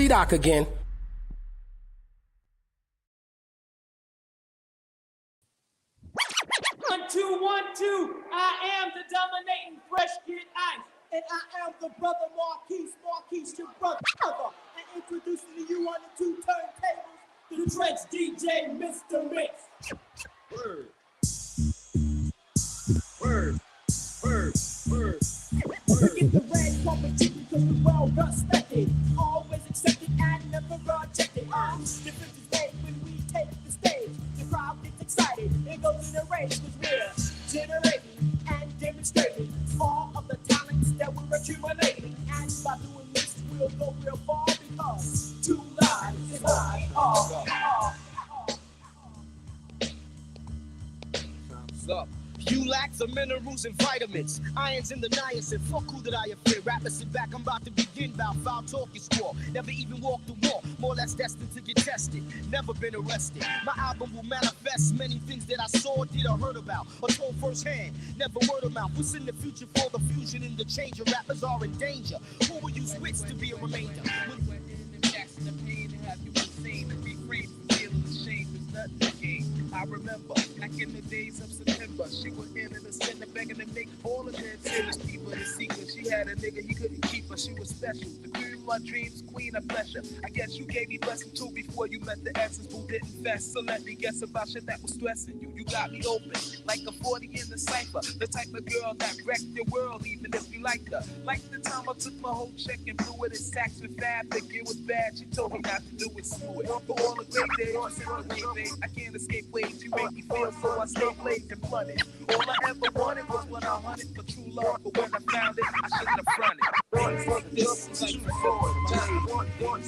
C-Doc again. One, two. I am the dominating fresh kid Ice. And I am the brother Marquise, your brother. And introducing to you on the two turntables, The Trench DJ, Mr. Mix. Word. We get the red carpet treatment because we're well respected. Always accepted and never rejected. Difference is made when we take the stage. The crowd gets excited. It goes in a race because we're generating and demonstrating all of the talents that we're accumulating. And by doing this, we'll go real far because two lives is live. Time's up. You lack the minerals and vitamins, irons in the niacin. Fuck who did I offend? Rappers sit back, I'm about to begin. Bout foul talk is squall. Never even walked the wall, more or less destined to get tested. Never been arrested. My album will manifest many things that I saw, did or heard about, or told firsthand. Never word of mouth. What's in the future for the fusion and the change? Of rappers are in danger. Who will use wits to be a remainder? I remember back in the days of September, she was in the center begging to make all of them famous people the secret. She had a nigga, he couldn't keep her, she was special. The queen of my dreams, queen of pleasure. I guess you gave me blessing too before you met the essence who didn't fest. So let me guess about shit that was stressing you. You got me open like a 40 in the cipher. The type of girl that wrecked your world, even if you liked her. Like the time I took my whole check and blew it in sacks with fabric. It was bad, she told me not to do it, screw it. For all the great days, I can't escape ways. You make me feel so I stay blazed and flooded. All I ever wanted was what I hunted for true love. But when I found it, I shouldn't have fronted. This is like forever. This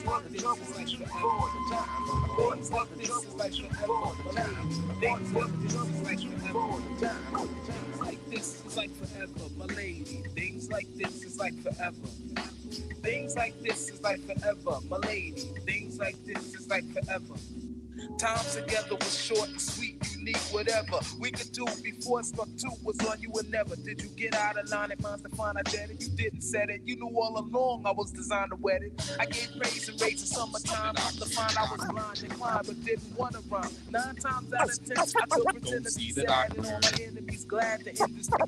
is like this is like forever, my lady. Things like this is like forever. Things like this is like forever, my lady. Things like this is like forever. Time together was short and sweet, unique, whatever we could do before struck two was on you and never. Did you get out of line at Monster Fine? I did it. You didn't set it. You knew all along I was designed to wed it. I gave praise and raise in summertime. Out to find I was blind and blind, but didn't want to rhyme. 9 times out of 10, I still pretend to be sad and all my enemies glad the industry.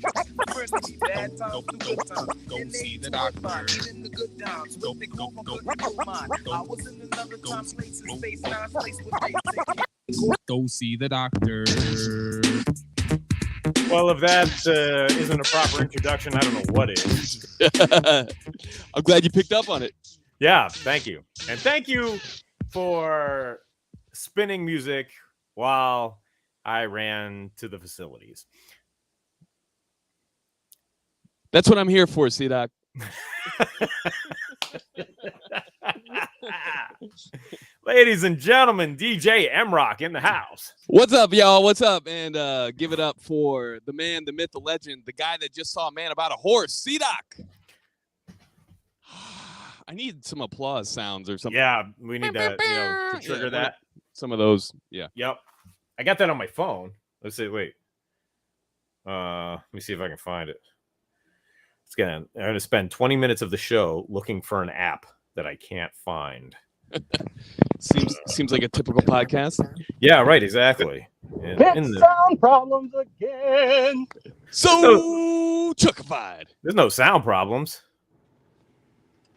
First to be bad times to good times. And they ain't even the good times. With the group on good mind. I was in another time, place in space, non-space with they. Go see the doctor. Well, if that isn't a proper introduction, I don't know what is. I'm glad you picked up on it. Yeah, thank you. And thank you for spinning music while I ran to the facilities. That's what I'm here for, C-Doc. Ladies and gentlemen, DJ M-Rock in the house. What's up, y'all? What's up? And give it up for the man, the myth, the legend, the guy that just saw a man about a horse, C-Doc. I need some applause sounds or something. Yeah, we need to trigger that. Some of those, yeah. Yep. I got that on my phone. Let's see, wait. Let me see if I can find it. I'm going to spend 20 minutes of the show looking for an app that I can't find. Seems like a typical podcast. Yeah, right, exactly. Sound problems again. So chuckified. There's no sound problems.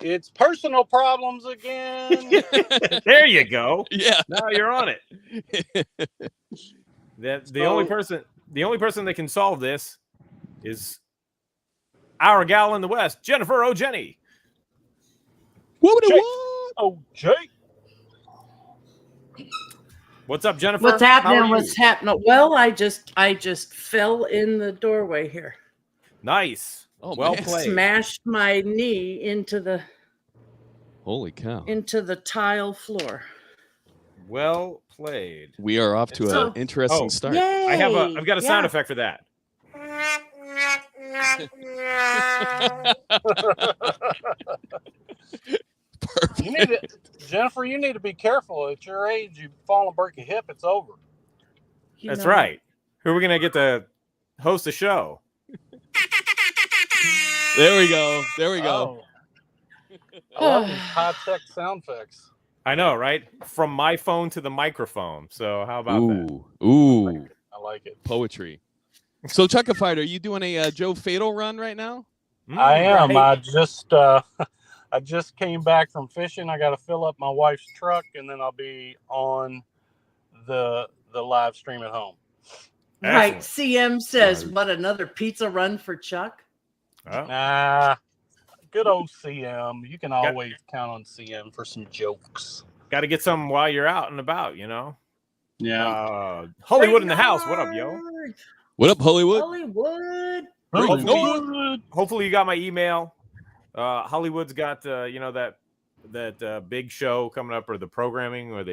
It's personal problems again. There you go. Yeah. Now you're on it. The only person that can solve this is our gal in the West, Jennifer O'Jenny. What? Oh, Jake. What's up, Jennifer? What's happening? What's happening? Well, I just fell in the doorway here. Nice. Oh, well man. played. Smashed my knee into the tile floor. Well played. We are off to an interesting start. Yay! I've got a sound effect for that. Perfect. Jennifer, you need to be careful. At your age, you fall and break a hip, it's over. That's right. Who are we going to get to host the show? There we go. Oh. I love these high-tech sound effects. I know, right? From my phone to the microphone. So how about that? Ooh, I like it. poetry. So, Chuckified, are you doing a Joe Fatal run right now? I am. Right. I just came back from fishing. I got to fill up my wife's truck, and then I'll be on the live stream at home. Right. Excellent. CM says, Right. "What, another pizza run for Chuck?" Oh, Nah, good old CM. You can always count on CM for some jokes. got to get some while you're out and about, you know. Yeah. Hollywood in the house. What up, yo? What up, Hollywood? Hollywood. Bring Noah. Hopefully you got my email. Hollywood's got that big show coming up, or the programming, or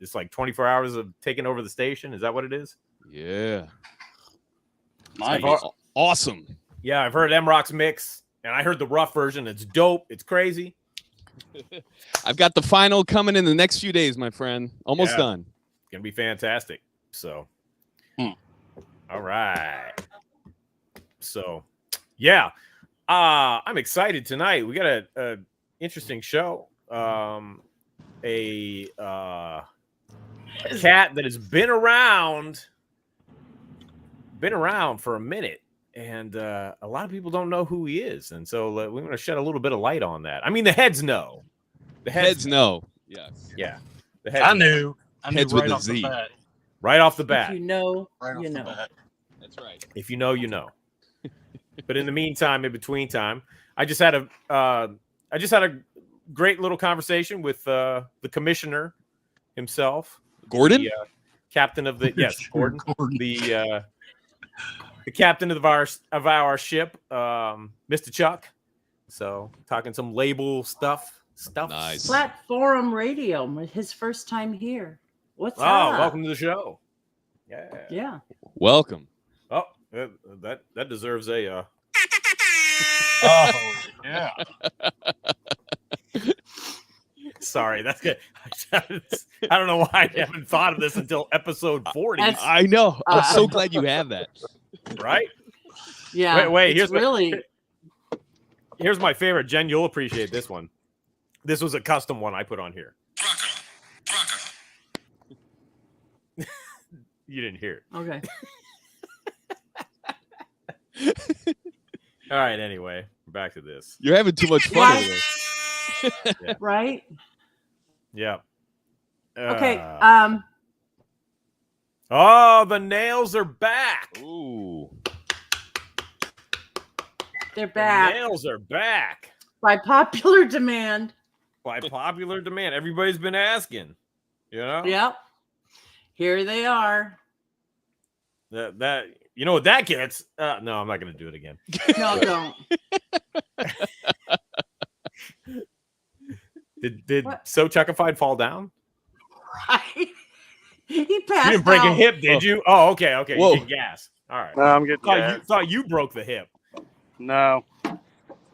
it's like 24 hours of taking over the station. Is that what it is? Yeah. Nice. Awesome. Yeah, I've heard M-Rock's mix, and I heard the rough version. It's dope. It's crazy. I've got the final coming in the next few days, my friend. Almost done. It's gonna be fantastic. So, all right. So, yeah, I'm excited tonight. We got a interesting show. A cat that has been around for a minute, and a lot of people don't know who he is, and so we're going to shed a little bit of light on that. I mean, the heads know. The Heads know. Yes. Yeah. The heads I know. knew. Heads right with a off the Z. bat. Right off the bat. If you know, Right off you the know. bat. That's right. If you know, you know. But in the meantime, in between time, I just had a great little conversation with the commissioner himself, Gordon? the captain of the Gordon, the captain of our ship, Mr. Chuck. So talking some label stuff. Nice. Platform Radio, his first time here. What's up? Welcome to the show. Yeah. Yeah. Welcome. Oh, that deserves a. Oh, yeah. Sorry, that's good. I don't know why I haven't thought of this until episode 40. I know. I'm so glad you have that. Right? Yeah. Wait. It's Here's my favorite. Jen, you'll appreciate this one. This was a custom one I put on here. You didn't hear it. Okay. All right. Anyway, back to this. You're having too much fun over there. Yeah. Right? Yeah. Okay. Oh, the nails are back. Ooh. They're The back nails are back. by popular demand. By popular demand. Everybody's been asking. You know? Yep. Here they are. That you know what that gets? No, I'm not going to do it again. No, don't. Did What? So Chuckified fall down? Right? He passed You didn't break a out. hip, did you? Oh, okay. Whoa. You get gas. All right. No, I'm getting Thought you broke the hip. No. All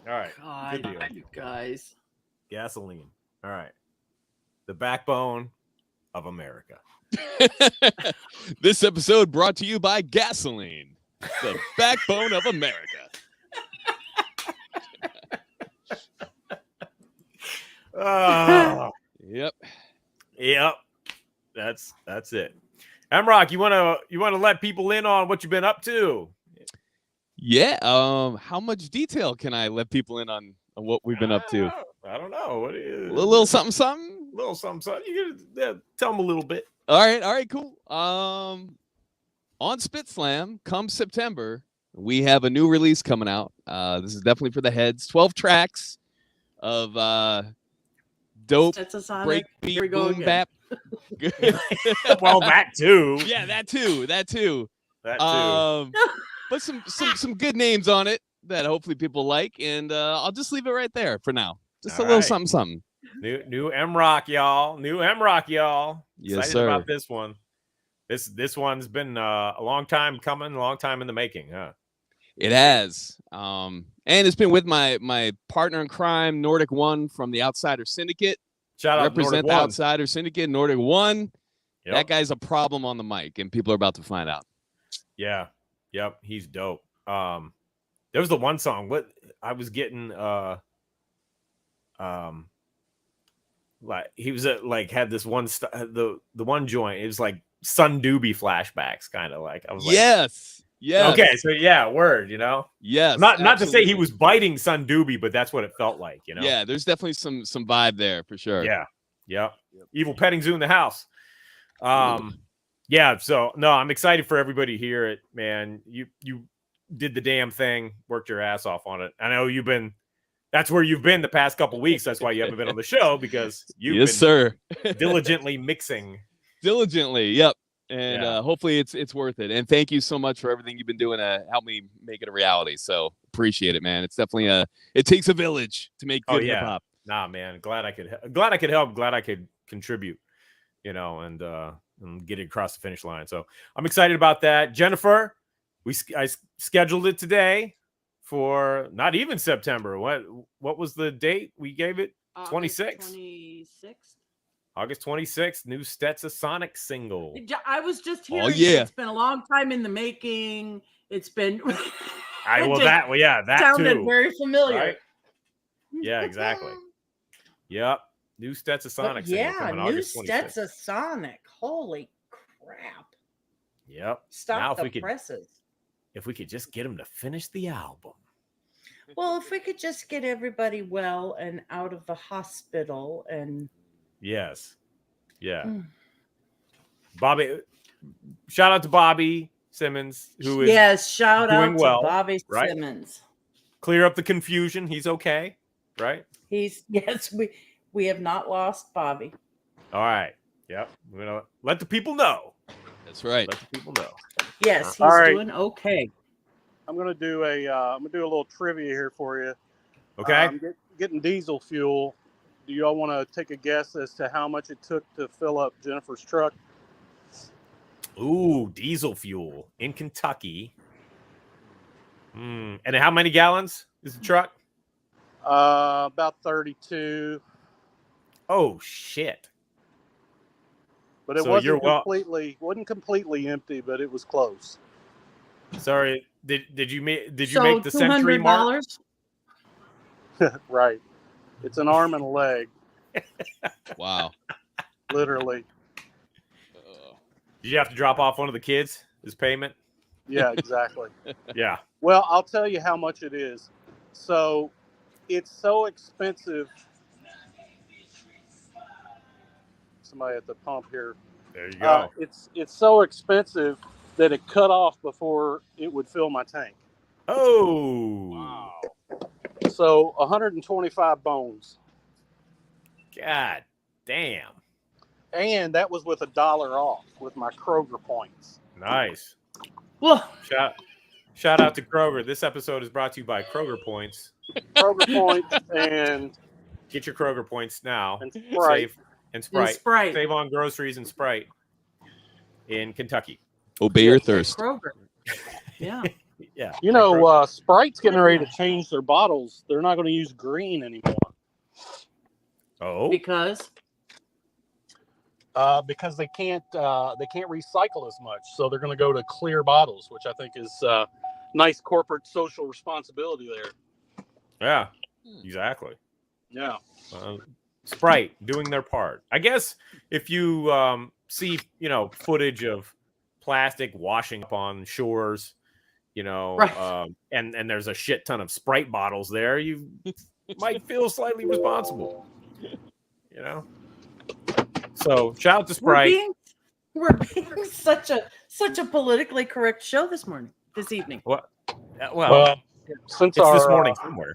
right. God, Good deal. you guys. Gasoline. All right. The backbone of America. This episode brought to you by Gasoline, the backbone of America. Oh, Yep. yep. That's it. M-Rock, you wanna let people in on what you've been up to? Yeah. How much detail can I let people in on what we've been up to? I don't know. What is A little something, something. little something. You can tell them a little bit. All right, cool. On Spit Slam, come September, we have a new release coming out. This is definitely for the heads. 12 tracks of dope Stetsasonic. break Here beat we go boom again. bap. Well, that too. Yeah, that too. That too. But some good names on it that hopefully people like, and I'll just leave it right there for now. Just All a little right. something. New M-Rock, y'all. New M-Rock, y'all. Yes, Excited sir. about this one. This one's been a long time coming, a long time in the making, huh? It has. And it's been with my partner in crime, Nordic One from the Outsider Syndicate. Shout out Represent Nordic the One. Outsider Syndicate, Nordic One. Yep. That guy's a problem on the mic, and people are about to find out. Yeah. Yep. He's dope. There was the one song. What I was getting like he was like had this one the one joint. It was like Sun Doobie flashbacks, kind of like. I was like, Yes. okay, so yeah, word, you know. Yes. Not to say he absolutely. was biting Sun Doobie, but that's what it felt like, you know. Yeah, there's definitely some vibe there for sure. Yeah. Yep. Evil petting zoo in the house. Yeah, so no, I'm excited for everybody to hear it, man. You did the damn thing, worked your ass off on it. I know that's where you've been the past couple weeks. That's why you haven't been on the show, because you've been sir. diligently mixing. Diligently, yep. And hopefully it's worth it. And thank you so much for everything you've been doing to help me make it a reality. So appreciate it, man. It's definitely it takes a village to make good hip hop. Nah, man. Glad I could help. Glad I could contribute, you know, and get it across the finish line. So I'm excited about that. Jennifer, I scheduled it today for not even September. What was the date we gave it? 26th. August 26th, new Stetson Sonic single. I was just hearing it's been a long time in the making. It's been that sounded too. very familiar. Right? Yeah, exactly. Yep. New Stetson Sonic single coming August 26th. New Stetson Sonic. Holy crap. Yep. Stop now, the presses. If we could just get him to finish the album. Well, if we could just get everybody well and out of the hospital and yes. Yeah. Bobby, shout out to Bobby Simmons, who is shout doing out well, to Bobby right? Simmons. Clear up the confusion. He's okay, right? We have not lost Bobby. All right. Yep. We're gonna let the people know. That's right. Let the people know. Yes, he's doing okay. I'm gonna do a little trivia here for you. Okay. Getting diesel fuel. Do you all want to take a guess as to how much it took to fill up Jennifer's truck? Ooh, diesel fuel in Kentucky. And how many gallons is the truck? About 32. Oh shit! But it wasn't completely empty, but it was close. Sorry, did you make the century mark? Right. It's an arm and a leg. Wow. Literally. Did you have to drop off one of the kids as payment? Yeah, exactly. Yeah. Well, I'll tell you how much it is. So it's so expensive. Somebody at the pump here. There you go. It's so expensive that it cut off before it would fill my tank. Oh. Wow. So 125 bones. God damn. And that was with $1 off with my Kroger points. Nice. Well, shout out to Kroger. This episode is brought to you by Kroger Points. Kroger points and get your Kroger points now. And Sprite. Sprite. Save on groceries and Sprite in Kentucky. Obey your thirst. Kroger. Yeah. Yeah. You know, Sprite's getting ready to change their bottles. They're not going to use green anymore. Oh. Because they can't recycle as much, so they're going to go to clear bottles, which I think is nice corporate social responsibility there. Yeah, exactly. Yeah. Sprite doing their part. I guess if you see, footage of plastic washing up on shores, right. And there's a shit ton of Sprite bottles there, you might feel slightly responsible. So shout out to Sprite. We're being such a politically correct show this evening. What? Well, since it's this morning somewhere.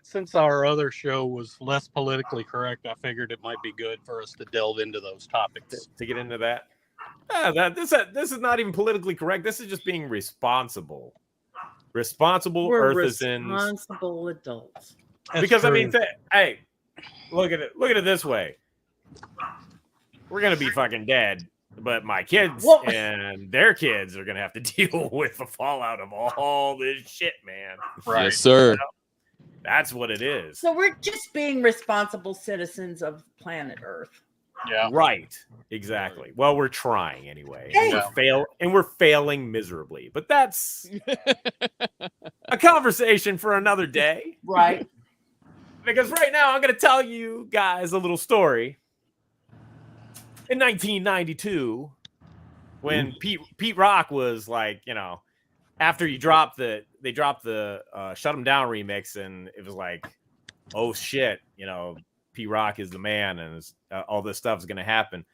Since our other show was less politically correct, I figured it might be good for us to delve into those topics. To get into that. This is not even politically correct. This is just being responsible. Responsible artisans. Responsible adults. Because true. Hey, look at it this way. We're gonna be fucking dead, but my kids and their kids are gonna have to deal with the fallout of all this shit, man. Right. Yes, sir. That's what it is. So we're just being responsible citizens of planet Earth. Yeah. Right. Exactly. Well, we're trying anyway. Hey. And we're failing miserably. But that's a conversation for another day. Right. Because right now I'm going to tell you guys a little story. In 1992, when Pete Rock was like, you know, after they dropped the Shut 'Em Down remix, and it was like, oh shit, you know, Pete Rock is the man, and all this stuff is going to happen.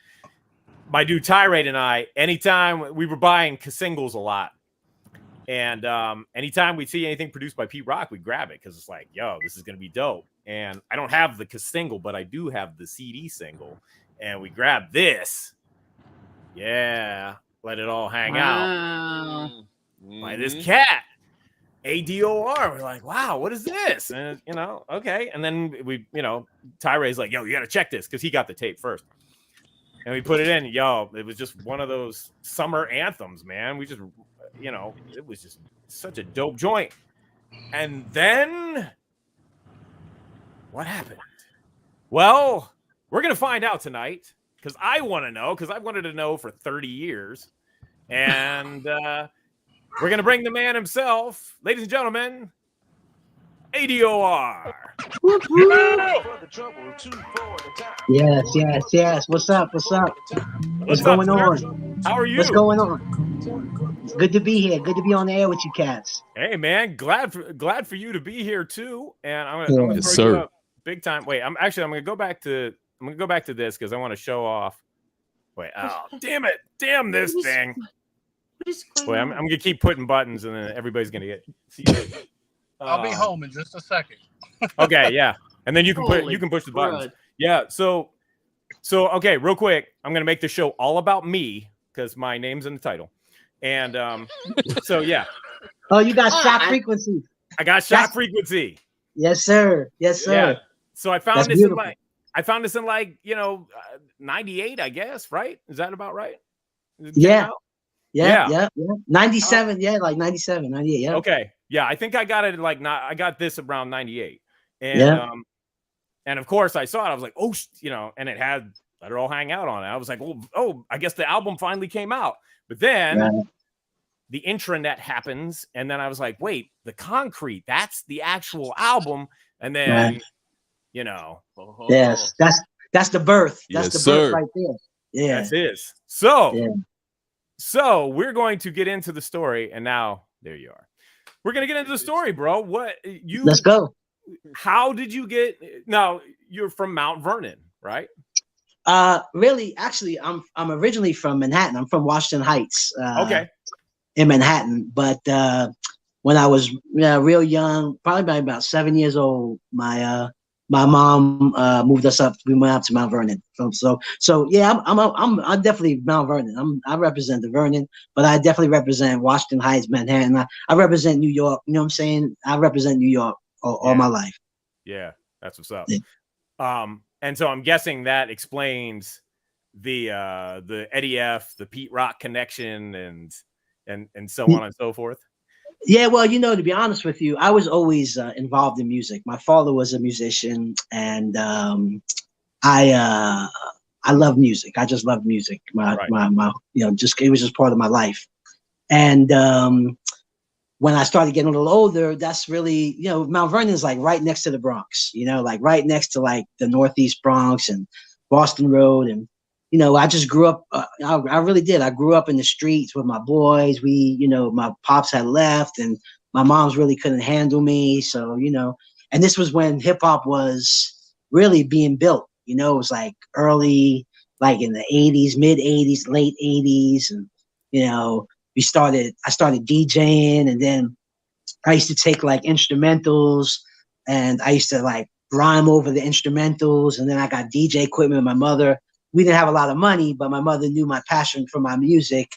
My dude Tirade and I, anytime we were buying singles a lot, and anytime we see anything produced by Pete Rock, we grab it because it's like, yo, this is going to be dope. And I don't have the single, but I do have the CD single, and we grab this. Yeah, Let It All Hang Out by this cat, A.D.O.R. We're like, wow, what is this? And you know, okay. And then we, you know, Tyra's like, yo, you got to check this because he got the tape first. And we put it in. Yo, it was just one of those summer anthems, man. We just, you know, it was just such a dope joint. And then what happened? Well, we're going to find out tonight because I want to know, because I've wanted to know for 30 years. And we're going to bring the man himself, ladies and gentlemen, A.D.O.R. Yes. What's up? What's going on? How are you? What's going on? Good to be here. Good to be on the air with you cats. Hey man, glad for you to be here too. And I'm gonna throw you up big time. Wait, I'm gonna go back to this because I want to show off. Wait, oh damn this thing. Wait, I'm gonna keep putting buttons and then everybody's gonna see it. I'll be home in just a second. Okay, yeah. And then you can push the buttons. Yeah, so okay, real quick, I'm gonna make the show all about me because my name's in the title. And so yeah. Oh, you got Shock Frequency. I got Shock Frequency. Yes, sir. Yes, sir. Yeah. So I found That's this in like, you know, 98, I guess, right? Is that about right? Yeah. 97, like 97, 98, yeah. Okay. Yeah, I think I got it I got this around 98. And and of course I saw it. I was like, oh, you know, and it had Let It All Hang Out on it. I was like, oh, I guess the album finally came out. But then the intranet happens, and then I was like, wait, the Concrete, that's the actual album. And then, you know. Yes, that's the birth. That's the birth right there. Yeah. That is. So we're going to get into the story, and now there you are. We're going to get into the story, bro. Let's go. How did you get, now you're from Mount Vernon, right? Really, actually, I'm originally from Manhattan. I'm from Washington Heights. Okay. In Manhattan, but when I was real young, probably about 7 years old, my mom moved us up. We went up to Mount Vernon. So yeah, I'm definitely Mount Vernon. I represent the Vernon, but I definitely represent Washington Heights, Manhattan. I represent New York. You know what I'm saying? I represent New York all my life. Yeah, that's what's up. Yeah. And so I'm guessing that explains the Eddie F, the Pete Rock connection, and so on and so forth. Yeah, well, you know, to be honest with you, I was always involved in music. My father was a musician, and I love music. I just love music. My you know, it was just part of my life. And when I started getting a little older, that's really, you know, Mount Vernon is like right next to the Bronx, you know, like right next to like the Northeast Bronx and Boston Road. And, you know, I just grew up, I really did. I grew up in the streets with my boys. You know, my pops had left and my moms really couldn't handle me. So, you know, and this was when hip hop was really being built, you know, it was like early, like in the 80s, mid 80s, late 80s. And, you know, I started DJing, and then I used to take like instrumentals and I used to like rhyme over the instrumentals. And then I got DJ equipment with my mother. We didn't have a lot of money, but my mother knew my passion for my music.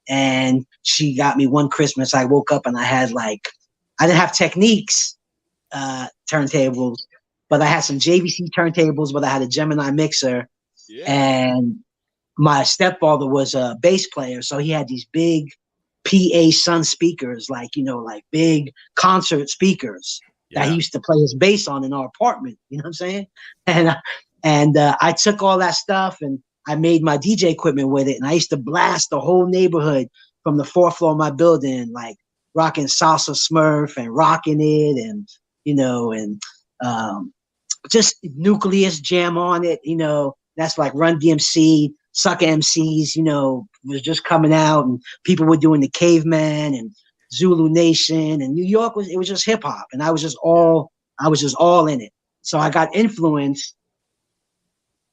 And she got me one Christmas. I woke up and I didn't have Techniques turntables, but I had some JVC turntables, but I had a Gemini mixer. Yeah. And my stepfather was a bass player. So he had these big PA Sun speakers, like, you know, like big concert speakers that he used to play his bass on in our apartment. You know what I'm saying? And I took all that stuff and I made my DJ equipment with it. And I used to blast the whole neighborhood from the 4th floor of my building, like rocking Salsa Smurf and rocking it. And, you know, and just Nucleus jam on it, you know. That's like Run DMC, Sucker MCs, you know, was just coming out, and people were doing the Caveman and Zulu Nation, and New York was just hip hop, and I was just all in it. So I got influenced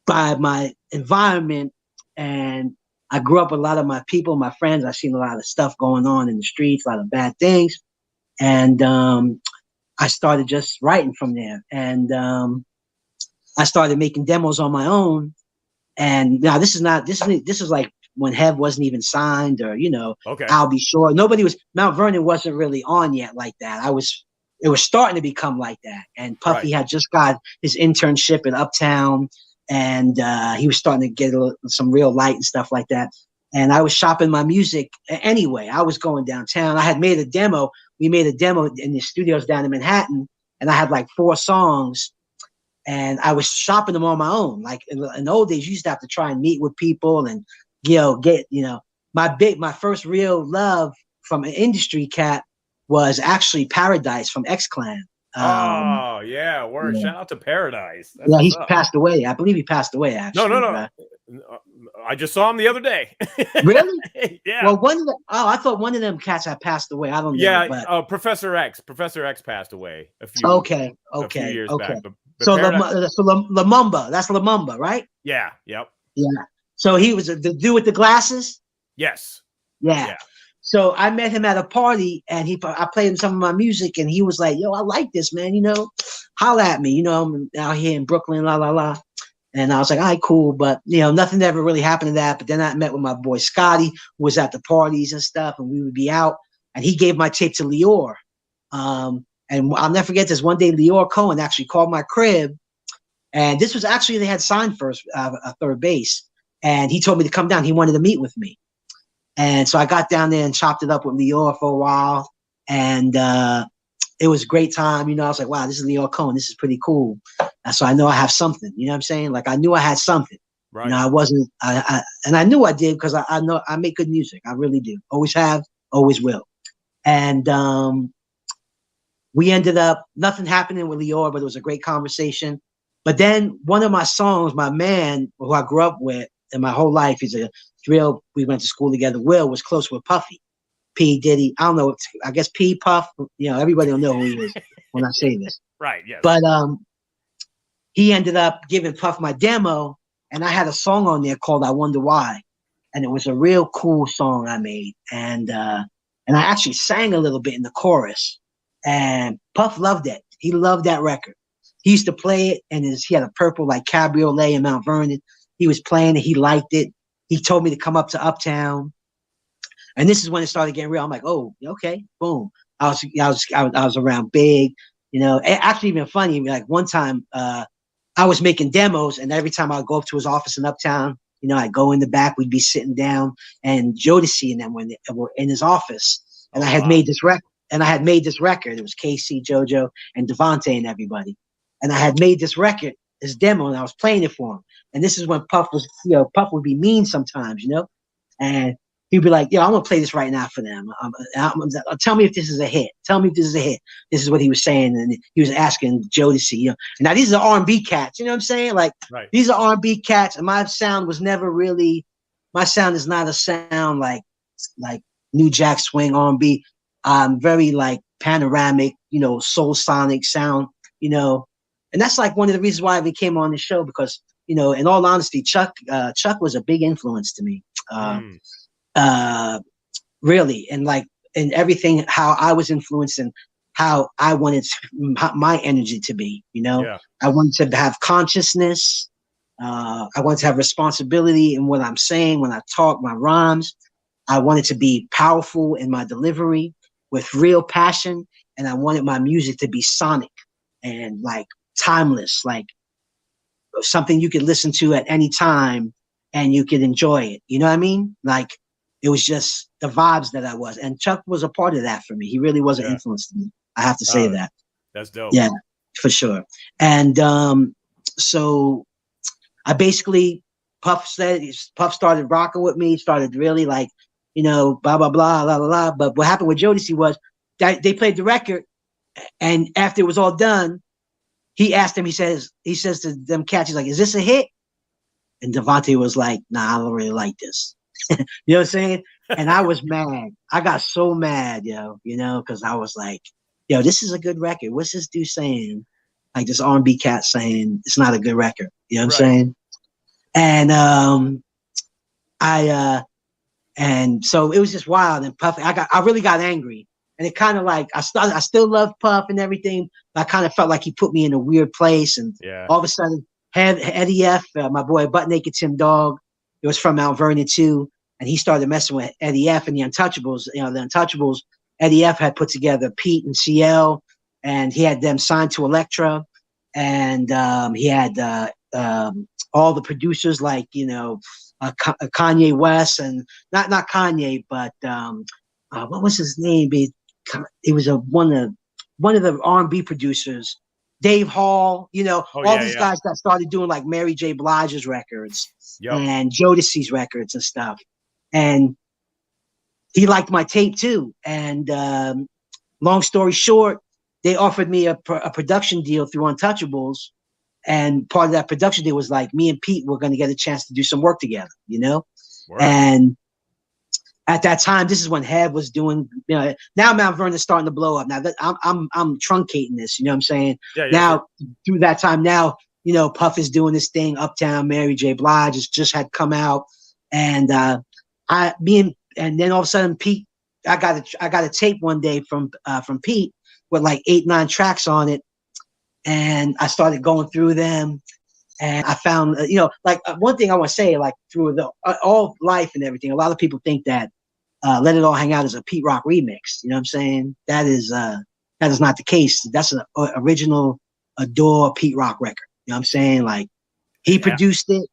by my environment, and I grew up with a lot of my people, my friends. I seen a lot of stuff going on in the streets, a lot of bad things, and I started just writing from there, and I started making demos on my own. And now this is like when Hev wasn't even signed, or you know, Okay. I'll Be Sure. Nobody was, Mount Vernon wasn't really on yet like that. It was starting to become like that. And Puffy had just got his internship at Uptown, and he was starting to get some real light and stuff like that. And I was shopping my music anyway. I was going downtown. I had made a demo. We made a demo in the studios down in Manhattan, and I had like 4 songs. And I was shopping them on my own. Like in the old days, you used to have to try and meet with people and, you know, get, you know, my first real love from an industry cat was actually Paradise from X-Clan. Oh yeah, word. Yeah. Shout out to Paradise. That's Yeah, he's what's up. passed away. I believe he passed away, actually. No. I just saw him the other day. Really? Yeah. Well, I thought one of them cats had passed away. I don't know. Yeah, but Professor X passed away a few years back. But So Paradise, Lumumba, that's Lumumba, right? yeah, yep. Yeah. So he was the dude with the glasses? Yes. Yeah. So I met him at a party, and I played him some of my music, and he was like, "Yo, I like this, man. You know, holla at me. You know, I'm out here in Brooklyn, la la la." And I was like, "All right, cool." But you know, nothing ever really happened to that. But then I met with my boy Scotty, who was at the parties and stuff, and we would be out. And he gave my tape to A.D.O.R. And I'll never forget this. One day, A.D.O.R. Cohen actually called my crib, and this was actually they had signed first a third base, and he told me to come down. He wanted to meet with me. And so I got down there and chopped it up with A.D.O.R. for a while. And it was a great time. You know, I was like, wow, this is A.D.O.R. Cohen. This is pretty cool. And so I know I have something. You know what I'm saying? Like, I knew I had something. Right. You know, I wasn't, and I knew I did because I know I make good music. I really do. Always have, always will. And we ended up, nothing happening with A.D.O.R., but it was a great conversation. But then one of my songs, my man, who I grew up with in my whole life, he's a real, we went to school together. Will was close with Puffy. P. Diddy, I don't know, I guess P. Puff, you know, everybody will know who he is when I say this. Right, yes. But he ended up giving Puff my demo, and I had a song on there called I Wonder Why. And it was a real cool song I made. And I actually sang a little bit in the chorus. And Puff loved it. He loved that record. He used to play it, and he had a purple like cabriolet in Mount Vernon. He was playing it. He liked it. He told me to come up to Uptown. And this is when it started getting real. I'm like, oh, okay, boom. I was around Big, you know. Actually, even funny. Like one time, I was making demos, and every time I'd go up to his office in Uptown, you know, I'd go in the back. We'd be sitting down, and Jodeci and them were in his office, and I had made this record. It was KC, JoJo, and Devontae and everybody. And I had made this record, this demo, and I was playing it for him. And this is when Puff was, you know, Puff would be mean sometimes, you know, and he'd be like, "Yo, I'm gonna play this right now for them. Tell me if this is a hit. Tell me if this is a hit." This is what he was saying, and he was asking Jodeci. You know, and now these are R&B cats. You know what I'm saying? Like, right. These are R&B cats, and my sound was never really. My sound is not a sound like New Jack Swing R&B. I'm very like panoramic, you know, soul sonic sound, you know, and that's like one of the reasons why I became on the show because, you know, in all honesty, Chuck was a big influence to me. Really, and like in everything, how I was influenced and how I wanted my energy to be, you know. Yeah. I wanted to have consciousness. I wanted to have responsibility in what I'm saying when I talk, my rhymes. I wanted to be powerful in my delivery with real passion, and I wanted my music to be sonic and like timeless, like something you could listen to at any time and you could enjoy it. You know what I mean? Like it was just the vibes that I was, and Chuck was a part of that for me. He really was an influence to me. I have to say that. That's dope. Yeah, for sure. And so I basically, Puff started rocking with me, started really like, you know, blah, blah, blah, blah, blah, blah. But what happened with Jodeci was that they played the record, and after it was all done, he asked him, he says to them cats, he's like, is this a hit? And Devontae was like, nah, I don't really like this. You know what I'm saying? And I was mad. I got so mad, because I was like, this is a good record. What's this dude saying? Like this R&B cat saying it's not a good record. You know what I'm saying? And and so it was just wild and Puff. I really got angry. And it kind of like I still love Puff and everything, but I kind of felt like he put me in a weird place. And all of a sudden, Eddie F, my boy Butt Naked Tim Dog, it was from Mount Vernon too, and he started messing with Eddie F and the Untouchables. The Untouchables, Eddie F had put together Pete and CL, and he had them signed to Elektra, and he had all the producers like Kanye West and not Kanye, but what was his name? It was one of the R&B producers, Dave Hall. All these guys that started doing like Mary J. Blige's records and Jodeci's records and stuff. And he liked my tape too. And long story short, they offered me a production deal through Untouchables. And part of that production deal was like me and Pete were going to get a chance to do some work together, And at that time, this is when Head was doing, now Mount Vernon's starting to blow up. Now that I'm truncating this, you know what I'm saying? Through that time now, Puff is doing this thing, Uptown, Mary J. Blige just had come out. And and then all of a sudden Pete, I got a tape one day from Pete with like 8-9 tracks on it. And I started going through them. And I found, like one thing I want to say, like through all life and everything, a lot of people think that Let It All Hang Out is a Pete Rock remix. You know what I'm saying? That is not the case. That's an original A.D.O.R. Pete Rock record. You know what I'm saying? Like he produced it,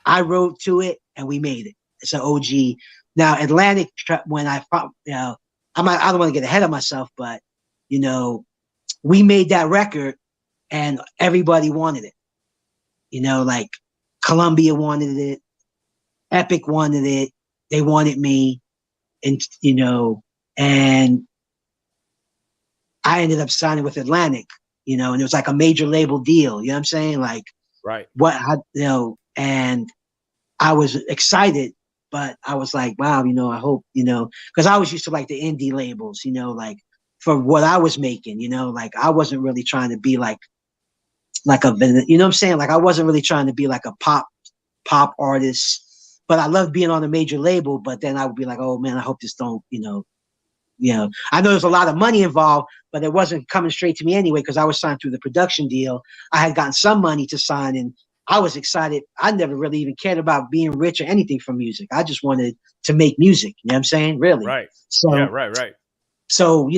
I wrote to it, and we made it. It's an OG. Now Atlantic, when I don't want to get ahead of myself, but we made that record, and everybody wanted it. Like Columbia wanted it, Epic wanted it, they wanted me, and and I ended up signing with Atlantic, and it was like a major label deal. You know what I'm saying? Like, and I was excited, but I was like, wow, I hope, because I was used to like the indie labels, like for what I was making, like I wasn't really trying to be like a, you know what I'm saying? Like I wasn't really trying to be like a pop artist, but I loved being on a major label. But then I would be like, oh man, I hope this don't, I know there's a lot of money involved, but it wasn't coming straight to me anyway, because I was signed through the production deal. I had gotten some money to sign, and I was excited. I never really even cared about being rich or anything from music. I just wanted to make music. You know what I'm saying? Really. Right. So, right. So,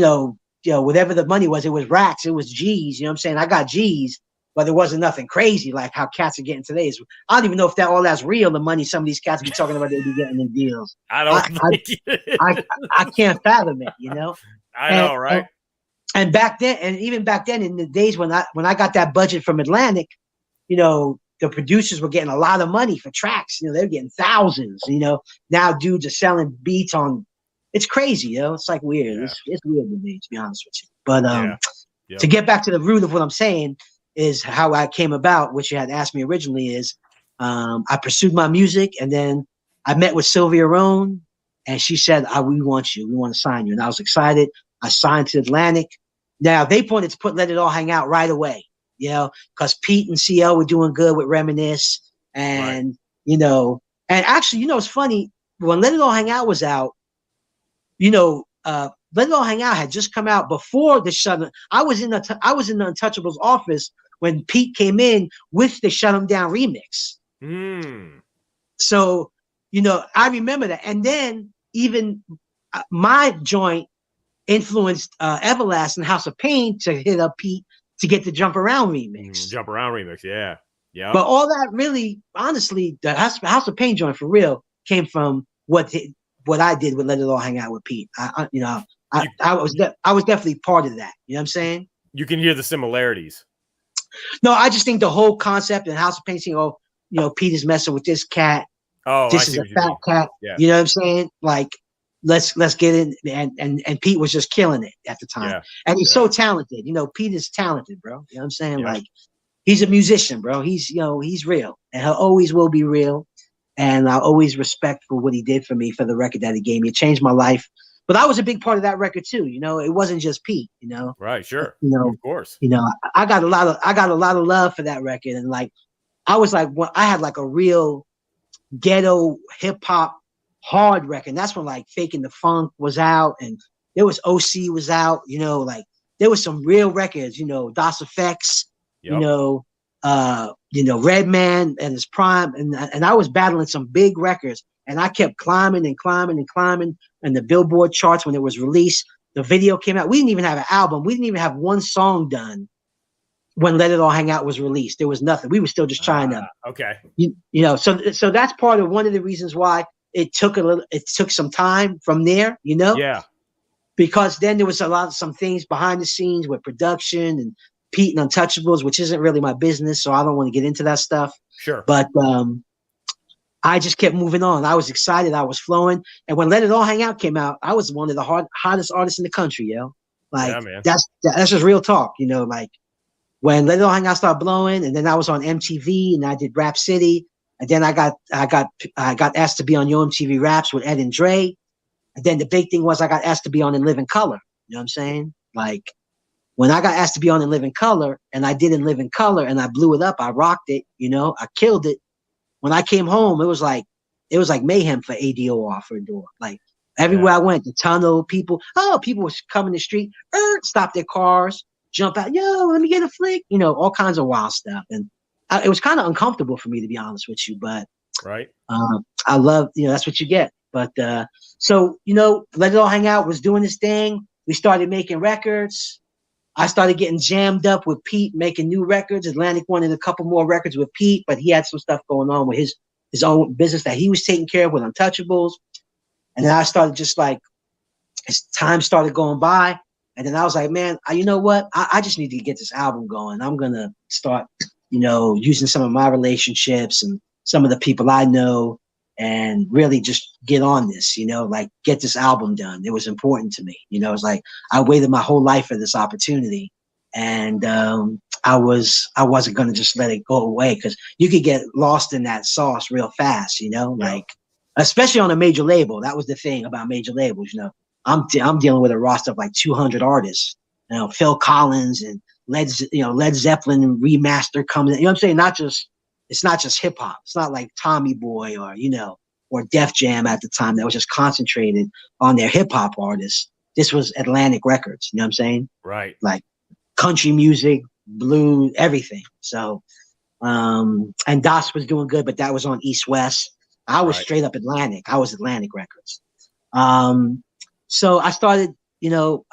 whatever the money was, it was racks, it was G's, you know what I'm saying? I got G's, but it wasn't nothing crazy like how cats are getting today. I don't even know if all that's real, the money some of these cats be talking about they be getting in deals. I can't fathom it, I know, right? And back then, and even back then in the days when I got that budget from Atlantic, the producers were getting a lot of money for tracks. They were getting thousands, Now dudes are selling beats on, it's crazy, It's like weird. Yeah. It's weird to me, to be honest with you. But to get back to the root of what I'm saying is how I came about, which you had asked me originally, is I pursued my music, and then I met with Sylvia Rohn, and she said, we want you. We want to sign you. And I was excited. I signed to Atlantic. Now, they wanted to put Let It All Hang Out right away, because Pete and CL were doing good with Reminisce. And, and actually, it's funny. When Let It All Hang Out was out, Let It All Hang Out had just come out before the shut. I was in the Untouchables office when Pete came in with the Shut 'Em Down remix. So, I remember that. And then even my joint influenced Everlast and House of Pain to hit up Pete to get the Jump Around remix. Jump Around remix, yeah. But all that really, honestly, the House of Pain joint for real came from what I did with Let It All Hang Out with Pete. I was definitely part of that. You know what I'm saying? You can hear the similarities. No, I just think the whole concept and House of Pain saying, Pete is messing with this cat. Oh, this is a fat cat. Yeah. You know what I'm saying? Like, let's get in. And Pete was just killing it at the time. Yeah. And he's so talented. Pete is talented, bro. You know what I'm saying? Yeah. Like, he's a musician, bro. He's, you know, he's real, and he always will be real. And I always respect for what he did for me, for the record that he gave me. It changed my life. But I was a big part of that record too. You know, it wasn't just Pete. You know, Right, sure, you know, of course. you know, I got a lot of love for that record, and like I was like, I had like a real ghetto hip hop hard record. And that's when like Faking the Funk was out, and there was OC was out. You know, like there was some real records. You know, DOS Effects. Yep. You know, Redman and his prime, and I was battling some big records, and I kept climbing and climbing and climbing, and the Billboard charts when it was released. The video came out. We didn't even have an album. We didn't even have one song done when Let It All Hang Out was released. There was nothing. We were still just trying to. Okay. You know, so that's part of one of the reasons why it took some time from there. You know. Yeah. Because then there was some things behind the scenes with production and Pete and Untouchables, which isn't really my business, so I don't want to get into that stuff. Sure. But I just kept moving on. I was excited. I was flowing. And when Let It All Hang Out came out, I was one of the hottest artists in the country, yo. Like, yeah, man. that's just real talk, you know. Like when Let It All Hang Out started blowing, and then I was on MTV and I did Rap City, and then I got asked to be on Yo MTV Raps with Ed and Dre, and then the big thing was I got asked to be on In Living Color. You know what I'm saying? Like, when I got asked to be on In Living Color, and I did In Living Color, and I blew it up, I rocked it, you know, I killed it. When I came home, it was like mayhem for A.D.O.R. for A.D.O.R. Like everywhere I went, the tunnel, people was coming the street, stop their cars, jump out, yo, let me get a flick, you know, all kinds of wild stuff. And it was kind of uncomfortable for me, to be honest with you, but right. I love, you know, that's what you get. But so, you know, Let It All Hang Out was doing this thing. We started making records. I started getting jammed up with Pete, making new records. Atlantic wanted a couple more records with Pete, but he had some stuff going on with his own business that he was taking care of with Untouchables. And then I started just like, as time started going by, and then I was like, man, you know what? I just need to get this album going. I'm going to start, you know, using some of my relationships and some of the people I know and really just get on this, you know, like get this album done. It was important to me. You know, it's like I waited my whole life for this opportunity, and I wasn't going to just let it go away, because you could get lost in that sauce real fast, you know, like especially on a major label. That was the thing about major labels, you know. I'm dealing with a roster of like 200 artists, you know, Phil Collins and Led Zeppelin remaster coming in, you know what I'm saying? It's not just hip hop. It's not like Tommy Boy or, you know, or Def Jam at the time that was just concentrated on their hip hop artists. This was Atlantic Records, you know what I'm saying? Right. Like country music, blues, everything. So, and DOS was doing good, but that was on East West. I was straight up Atlantic. I was Atlantic Records. So I started, you know,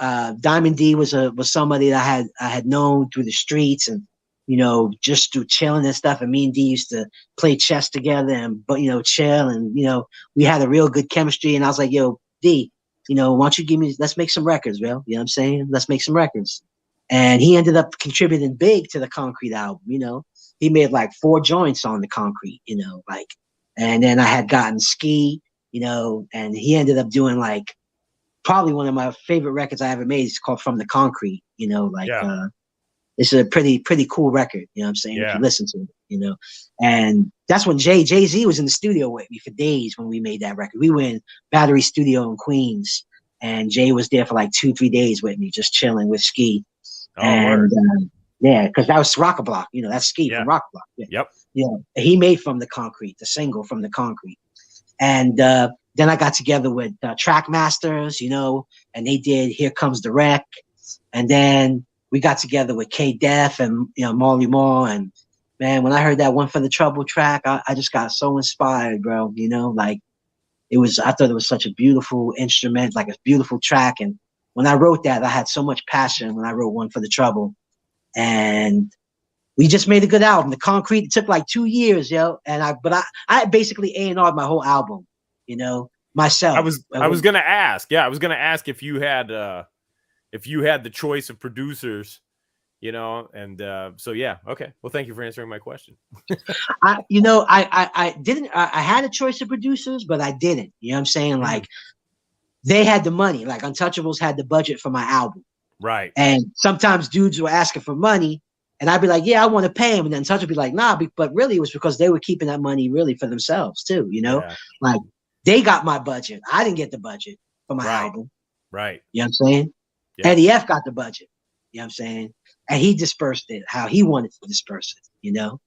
Diamond D was somebody that I had known through the streets, and, you know, just through chilling and stuff. And me and D used to play chess together but, you know, chill. And, you know, we had a real good chemistry. And I was like, yo, D, you know, why don't you let's make some records, bro. You know what I'm saying? Let's make some records. And he ended up contributing big to the Concrete album. You know, he made like 4 joints on the Concrete, you know, like, and then I had gotten Ski, you know, and he ended up doing like probably one of my favorite records I ever made. It's called From the Concrete, you know, like, it's a pretty cool record, you know what I'm saying? If you listen to it, you know. And that's when Jay-Z was in the studio with me for days when we made that record. We were in Battery Studio in Queens, and Jay was there for like 2-3 days with me, just chilling with Ski. Yeah, because that was Rock Block, you know, that's Ski from Rock Block. Yeah. Yep. You know, he made From the Concrete, the single From the Concrete. And then I got together with Trackmasters, you know, and they did Here Comes the Wreck. And then we got together with K-Def and, you know, Marley Marl. And man, when I heard that One for the Trouble track, I just got so inspired, bro. You know, like I thought it was such a beautiful instrument, like a beautiful track. And when I wrote that, I had so much passion when I wrote One for the Trouble. And we just made a good album. The Concrete, it took like 2 years, yo. And I basically A&R'd my whole album, you know, myself. I was gonna ask. Yeah, I was gonna ask if you had the choice of producers, you know, and so yeah, okay. Well, thank you for answering my question. I had a choice of producers, but I didn't. You know what I'm saying? Like, they had the money. Like Untouchables had the budget for my album. Right. And sometimes dudes were asking for money, And I'd be like, yeah, I want to pay him. And then Touch would be like, nah, but really it was because they were keeping that money really for themselves too, you know? Yeah. Like they got my budget. I didn't get the budget for my Right. album. Right. You know what I'm saying? Yeah. Eddie F got the budget. You know what I'm saying? And he dispersed it how he wanted to disperse it, you know?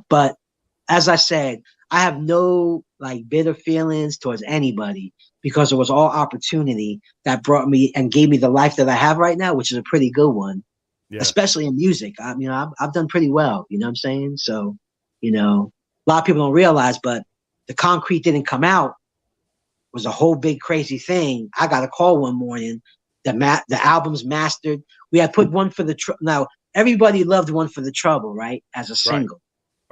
But as I said, I have no like bitter feelings towards anybody because it was all opportunity that brought me and gave me the life that I have right now, which is a pretty good one, especially in music. I've done pretty well, you know what I'm saying? So, you know, a lot of people don't realize, but the Concrete didn't come out. It was a whole big crazy thing. I got a call one morning. The album's mastered. We had put One for the now everybody loved One for the Trouble, right? As a single.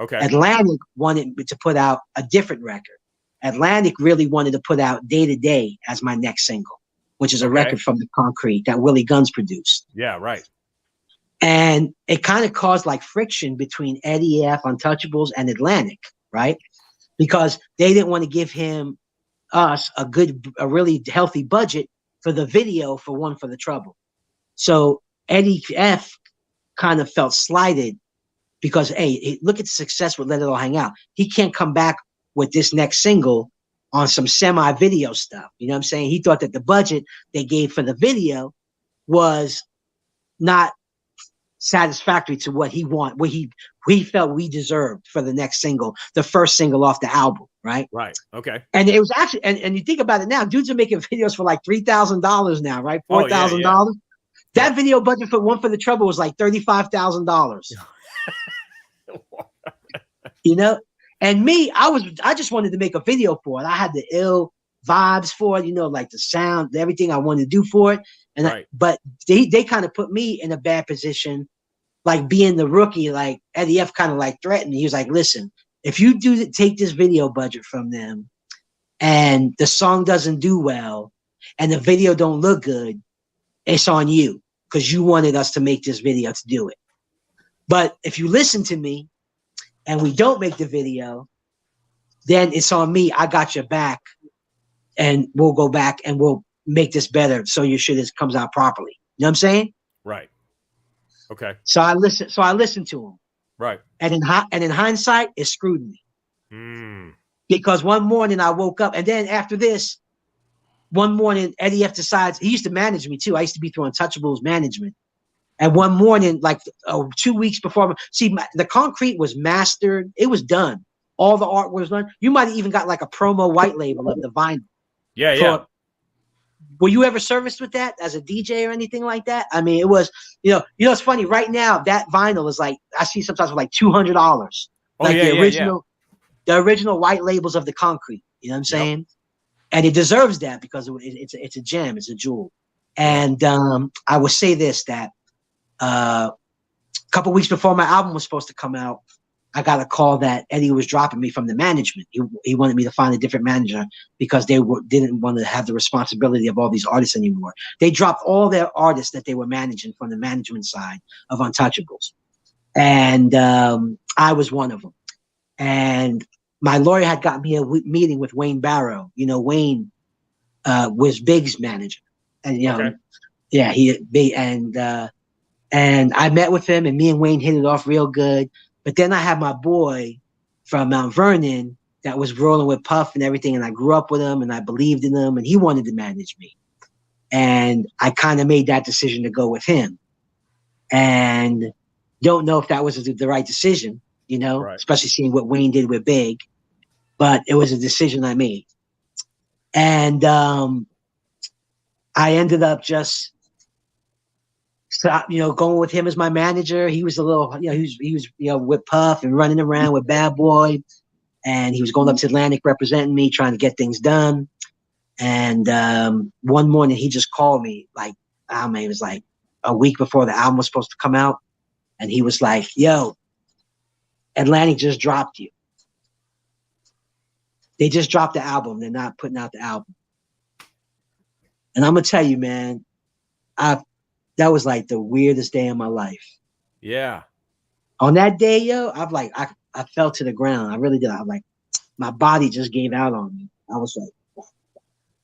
Right. Okay. Atlantic wanted to put out a different record. Atlantic really wanted to put out Day to Day as my next single, which is a record from the Concrete that Willie Guns produced. Yeah, right. And it kind of caused like friction between Eddie F, Untouchables, and Atlantic, right? Because they didn't want to give us a really healthy budget for the video for One for the Trouble. So Eddie F kind of felt slighted because, hey, look at the success with Let It All Hang Out. He can't come back with this next single on some semi-video stuff. You know what I'm saying? He thought that the budget they gave for the video was not satisfactory to what he felt we deserved for the next single, the first single off the album, right? Right. Okay. And it was actually, and you think about it now, dudes are making videos for like $3,000 now, right? $4,000. That video budget for One for the Trouble was like $35,000. You know, and me, I just wanted to make a video for it. I had the ill vibes for it, you know, like the sound, everything I wanted to do for it. And but they kind of put me in a bad position, like being the rookie. Like Eddie F kind of like threatened. He was like, "Listen, if you take this video budget from them, and the song doesn't do well, and the video don't look good, it's on you because you wanted us to make this video to do it. But if you listen to me, and we don't make the video, then it's on me. I got your back, and we'll go back and we'll make this better so your shit comes out properly." You know what I'm saying? Right. Okay. So I listened to him. Right. And in hindsight, it screwed me. Because one morning I woke up, and then after this, one morning Eddie F decides, he used to manage me too. I used to be through Untouchables management. And one morning, like 2 weeks before, the Concrete was mastered. It was done. All the art was done. You might have even got like a promo white label of the vinyl. Yeah. Were you ever serviced with that as a DJ or anything like that? I mean, it was, you know, it's funny right now, that vinyl is like, I see sometimes for like $200. Like the original white labels of the Concrete. You know what I'm saying? Yep. And it deserves that because it's a gem, it's a jewel. And I would say this, that a couple weeks before my album was supposed to come out, I got a call that Eddie was dropping me from the management. He wanted me to find a different manager because they didn't want to have the responsibility of all these artists anymore. They dropped all their artists that they were managing from the management side of Untouchables. And I was one of them. And my lawyer had got me a meeting with Wayne Barrow. You know, Wayne was Big's manager. And, you know, and I met with him, and me and Wayne hit it off real good. But then I had my boy from Mount Vernon that was rolling with Puff and everything, and I grew up with him, and I believed in him, and he wanted to manage me. And I kind of made that decision to go with him. And don't know if that was the right decision, you know, especially seeing what Wayne did with Big. But it was a decision I made. And I ended up just going with him as my manager. He was a little, he was with Puff and running around with Bad Boy, and he was going up to Atlantic representing me, trying to get things done. And one morning he just called me, like, it was like a week before the album was supposed to come out, and he was like, "Yo, Atlantic just dropped you. They just dropped the album. They're not putting out the album." And I'm gonna tell you, man, that was like the weirdest day of my life. Yeah. On that day, yo, I fell to the ground. I really did. I'm like, my body just gave out on me. I was like,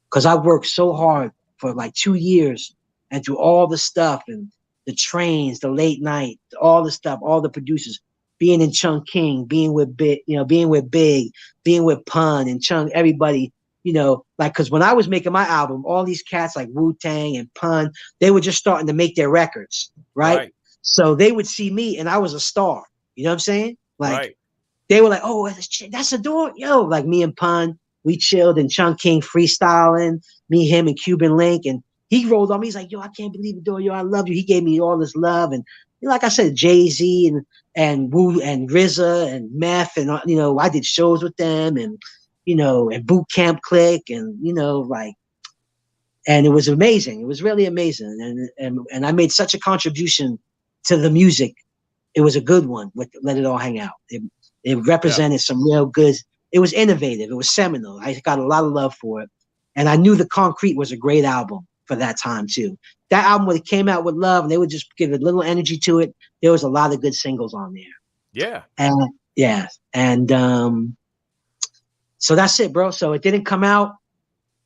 because I worked so hard for like 2 years and through all the stuff, and the trains, the late night, all the stuff, all the producers, being in Chung King, being with Big, being with Big, being with Pun and Chung, everybody, like, because when I was making my album, all these cats like Wu-Tang and Pun, they were just starting to make their records, right? So they would see me and I was a star. You know what I'm saying? Like, they were like, oh, that's A.D.O.R. Yo, like me and Pun, we chilled and Chung King freestyling, me, him, and Cuban Link. And he rolled on me. He's like, yo, I can't believe A.D.O.R. Yo, I love you. He gave me all this love. And like I said, Jay-Z and Wu and RZA and Meth. And, I did shows with them and, and Boot Camp Click and, like, and it was amazing. It was really amazing. And I made such a contribution to the music. It was a good one with Let It All Hang Out. It represented some real good. It was innovative. It was seminal. I got a lot of love for it. And I knew The Concrete was a great album for that time too. That album, when it came out with love and they would just give a little energy to it, there was a lot of good singles on there. Yeah. And yeah. And so that's it, bro. So it didn't come out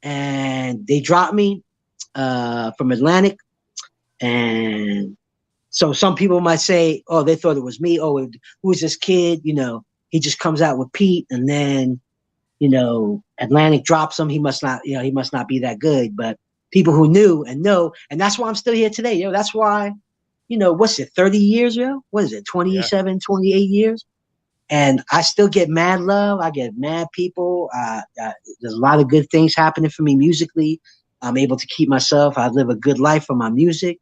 and they dropped me from Atlantic. And so some people might say, oh, they thought it was me. Oh, who's this kid? He just comes out with Pete and then, Atlantic drops him. He must not be that good. But people who knew and know, and that's why I'm still here today. Yo, that's why, what's it, 30 years, yo? What is it, 27, 28 years? And I still get mad love. I get mad people. There's a lot of good things happening for me musically. I'm able to keep myself. I live a good life for my music.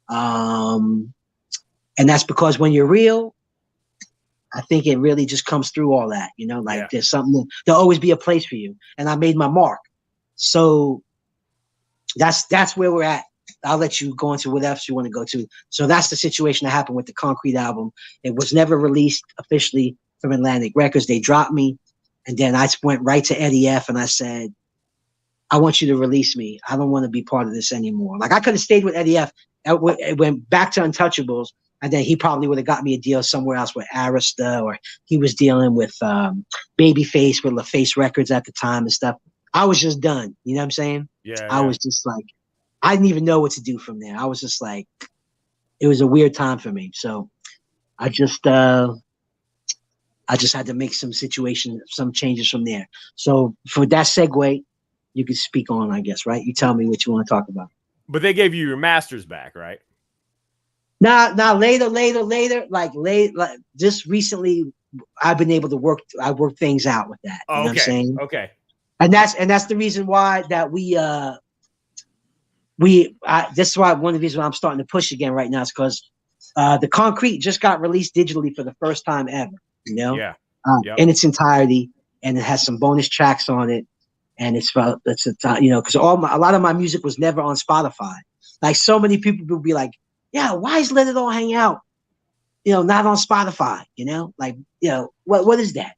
And that's because when you're real, I think it really just comes through all that, there's something, there'll always be a place for you. And I made my mark. So that's where we're at. I'll let you go into what else you want to go to. So that's the situation that happened with the Concrete album. It was never released officially from Atlantic Records. They dropped me. And then I went right to Eddie F and I said, I want you to release me. I don't want to be part of this anymore. Like I could have stayed with Eddie F. It went back to Untouchables. And then he probably would have got me a deal somewhere else with Arista, or he was dealing with Babyface with LaFace Records at the time and stuff. I was just done. You know what I'm saying? Yeah. I was just like, I didn't even know what to do from there. I was just like, it was a weird time for me. So I just had to make some changes from there. So for that segue, you could speak on, I guess, right? You tell me what you want to talk about. But they gave you your masters back, right? Now later, like just recently, I've been able to work things out with that. You know what I'm saying? Okay. And that's the reason why that this is why one of the reasons why I'm starting to push again right now is because the Concrete just got released digitally for the first time ever, Yeah. In its entirety, and it has some bonus tracks on it, and because a lot of my music was never on Spotify. Like so many people will be like, yeah, why is Let It All Hang Out, not on Spotify, what is that,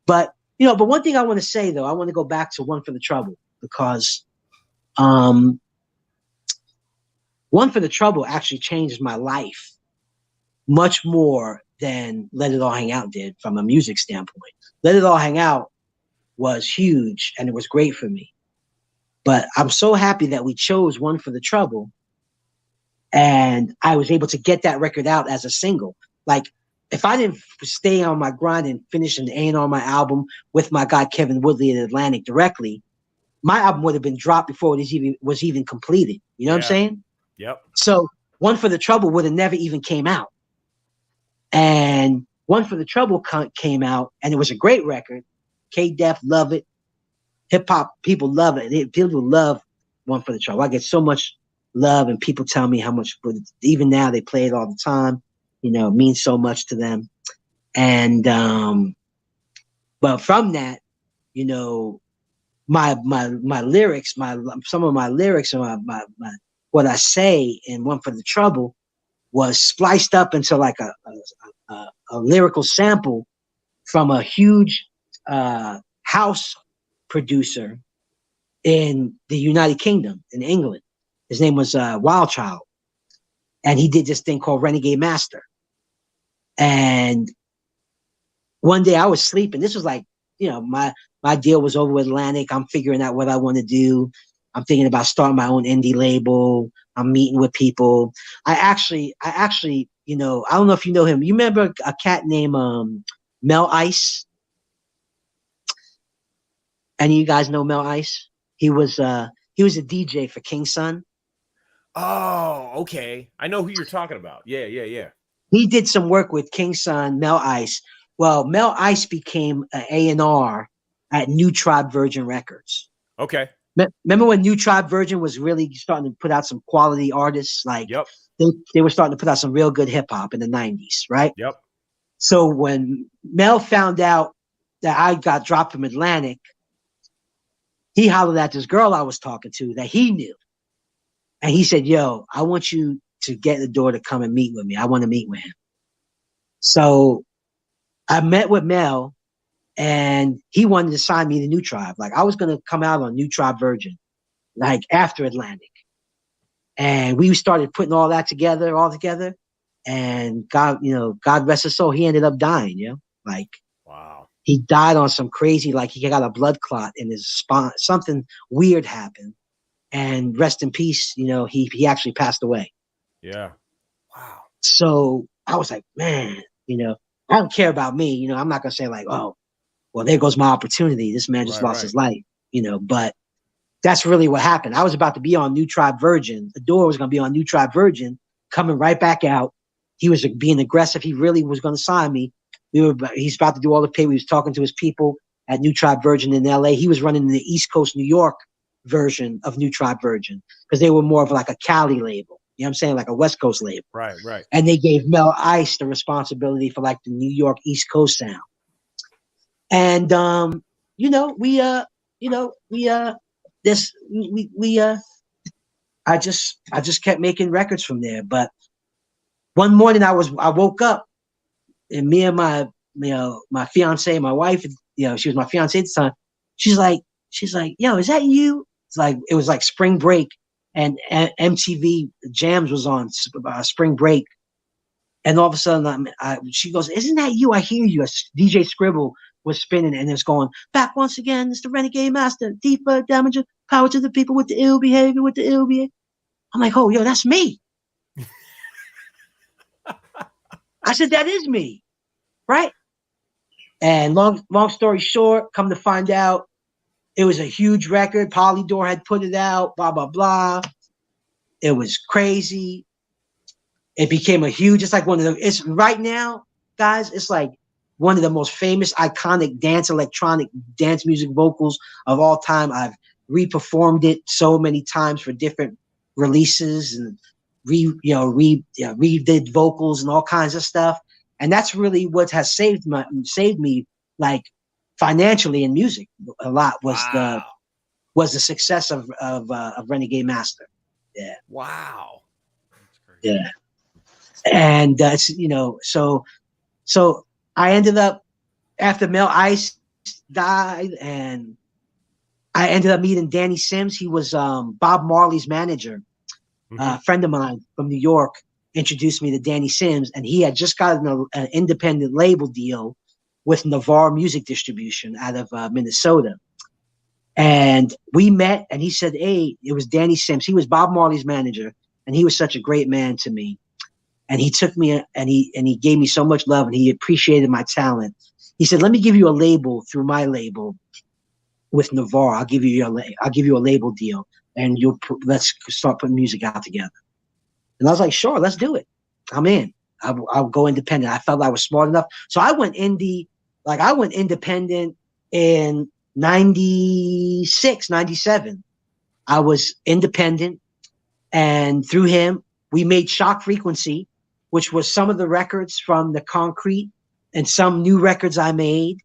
But one thing I want to say though, I want to go back to One for the Trouble because One for the Trouble actually changed my life much more than Let It All Hang Out did from a music standpoint. Let It All Hang Out was huge and it was great for me. But I'm so happy that we chose One for the Trouble and I was able to get that record out as a single. Like if I didn't stay on my grind and finish an A&R my album with my guy Kevin Woodley at Atlantic directly, my album would have been dropped before it was even completed. You know what I'm saying? Yep. So One for the Trouble would have never even came out. And One for the Trouble came out, and it was a great record. K-Def love it. Hip-hop people love it. People love One for the Trouble. I get so much love, and people tell me how much, even now they play it all the time. It means so much to them. And but from that, my lyrics, some of my lyrics and my what I say in One for the Trouble was spliced up into like a lyrical sample from a huge house producer in the United Kingdom, in England. His name was Wild Child. And he did this thing called Renegade Master. And one day I was sleeping. This was like, my deal was over with Atlantic. I'm figuring out what I want to do. I'm thinking about starting my own indie label. I'm meeting with people. I actually, you know, I don't know if you know him. You remember a cat named Mel Ice? Any of you guys know Mel Ice? He was a DJ for King Sun. Oh, okay. I know who you're talking about. Yeah. He did some work with King Sun, Mel Ice. Well, Mel Ice became an A&R at New Tribe Virgin Records. Okay. Remember when New Tribe Virgin was really starting to put out some quality artists? Like, Yep. They were starting to put out some real good hip hop in the 90s, right? Yep. So when Mel found out that I got dropped from Atlantic, he hollered at this girl I was talking to that he knew. And he said, yo, I want you to get A.D.O.R to come and meet with me. I want to meet with him. So I met with Mel, and he wanted to sign me to New Tribe. Like, I was going to come out on New Tribe Virgin, like after Atlantic. And we started putting all together. And God, you know, God rest his soul, he ended up dying, you know? Like, wow. He died on some crazy, like he got a blood clot in his spine. Something weird happened. And rest in peace, you know, he actually passed away. Yeah. Wow. So I was like, man, you know, I don't care about me. You know, I'm not going to say like, oh, well, there goes my opportunity. This man just lost his life, you know, but that's really what happened. I was about to be on New Tribe Virgin. A.D.O.R was going to be on New Tribe Virgin, coming right back out. He was being aggressive. He really was going to sign me. He's about to do all the pay. We was talking to his people at New Tribe Virgin in LA. He was running the East Coast, New York version of New Tribe Virgin because they were more of like a Cali label. You know what I'm saying? Like a West Coast label. Right. And they gave Mel Ice the responsibility for like the New York East Coast sound. And you know, I just kept making records from there. But one morning I woke up, and me and my fiance, my wife, you know, she was my fiance at the time. She's like, yo, is that you? It was like spring break, and MTV Jams was on spring break. And all of a sudden, she goes, isn't that you? I hear you. DJ Scribble was spinning, and it's going, back once again, it's the Renegade Master, deeper damage, power to the people with the ill behavior, I'm like, oh, yo, that's me. I said, that is me, right? And long story short, come to find out, it was a huge record. Polydor had put it out, blah, blah, blah. It was crazy. It became it's like it's right now, guys, it's like one of the most famous, iconic electronic dance music vocals of all time. I've re-performed it so many times for different releases and redid vocals and all kinds of stuff. And that's really what has saved me, like financially in music a lot was the success of Renegade Master. Yeah. Wow. Yeah. And you know, so I ended up, after Mel Ice died, and I ended up meeting Danny Sims. He was Bob Marley's manager. A friend of mine from New York introduced me to Danny Sims, and he had just gotten an independent label deal with A.D.O.R Music Distribution out of Minnesota. And we met, and he said, hey, it was Danny Sims. He was Bob Marley's manager, and he was such a great man to me. And he took me, and he gave me so much love, and he appreciated my talent. He said, let me give you a label through my label with A.D.O.R. I'll give you a label deal, and let's start putting music out together. And I was like, sure, let's do it. I'm in. I'll go independent. I felt I was smart enough. So I went indie, like I went independent in 96, 97. I was independent, and through him, we made Shock Frequency, which was some of the records from the Concrete and some new records I made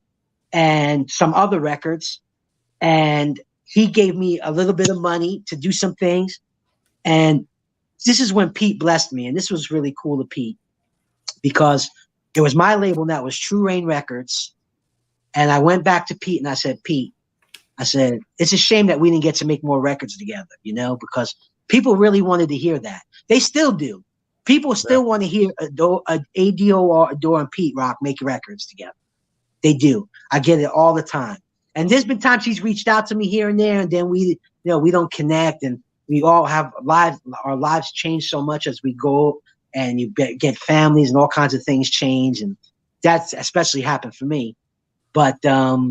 and some other records. And he gave me a little bit of money to do some things. And this is when Pete blessed me. And this was really cool to Pete, because it was my label that was True Rain Records. And I went back to Pete and I said, Pete, it's a shame that we didn't get to make more records together, you know, because people really wanted to hear that. They still do. People still want to hear A.D.O.R, A.D.O.R, and Pete Rock make records together. They do. I get it all the time. And there's been times he's reached out to me here and there, and then we we don't connect, and we all have lives. Our lives change so much as we go, and you get families and all kinds of things change, and that's especially happened for me. But I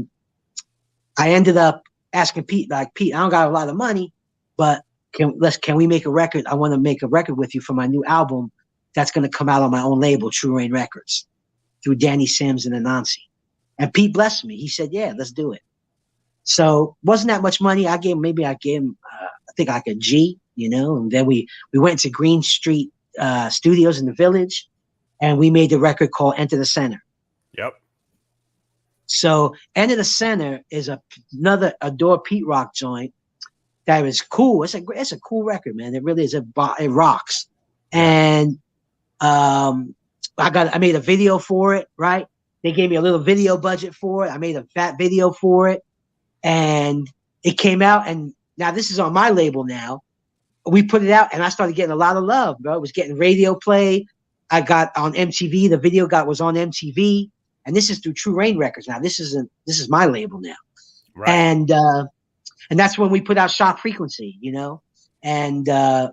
ended up asking Pete, like, Pete, I don't got a lot of money, but can we make a record? I want to make a record with you for my new album that's going to come out on my own label, True Rain Records, through Danny Sims and Anansi. And Pete blessed me. He said, yeah, let's do it. So wasn't that much money. I gave him, I think like a G, and then we went to Green Street Studios in the Village, and we made the record called Enter the Center. Yep. So Enter the Center is another A.D.O.R Pete Rock joint that was cool. It's a cool record, man. It really is. It rocks. And I made a video for it, right? They gave me a little video budget for it. I made a fat video for it, and it came out. And now this is on my label now. We put it out, and I started getting a lot of love, bro. It was getting radio play. I got on MTV. The video was on MTV, and this is through True Rain Records. Now this is my label now, right? And that's when we put out Shock Frequency, and I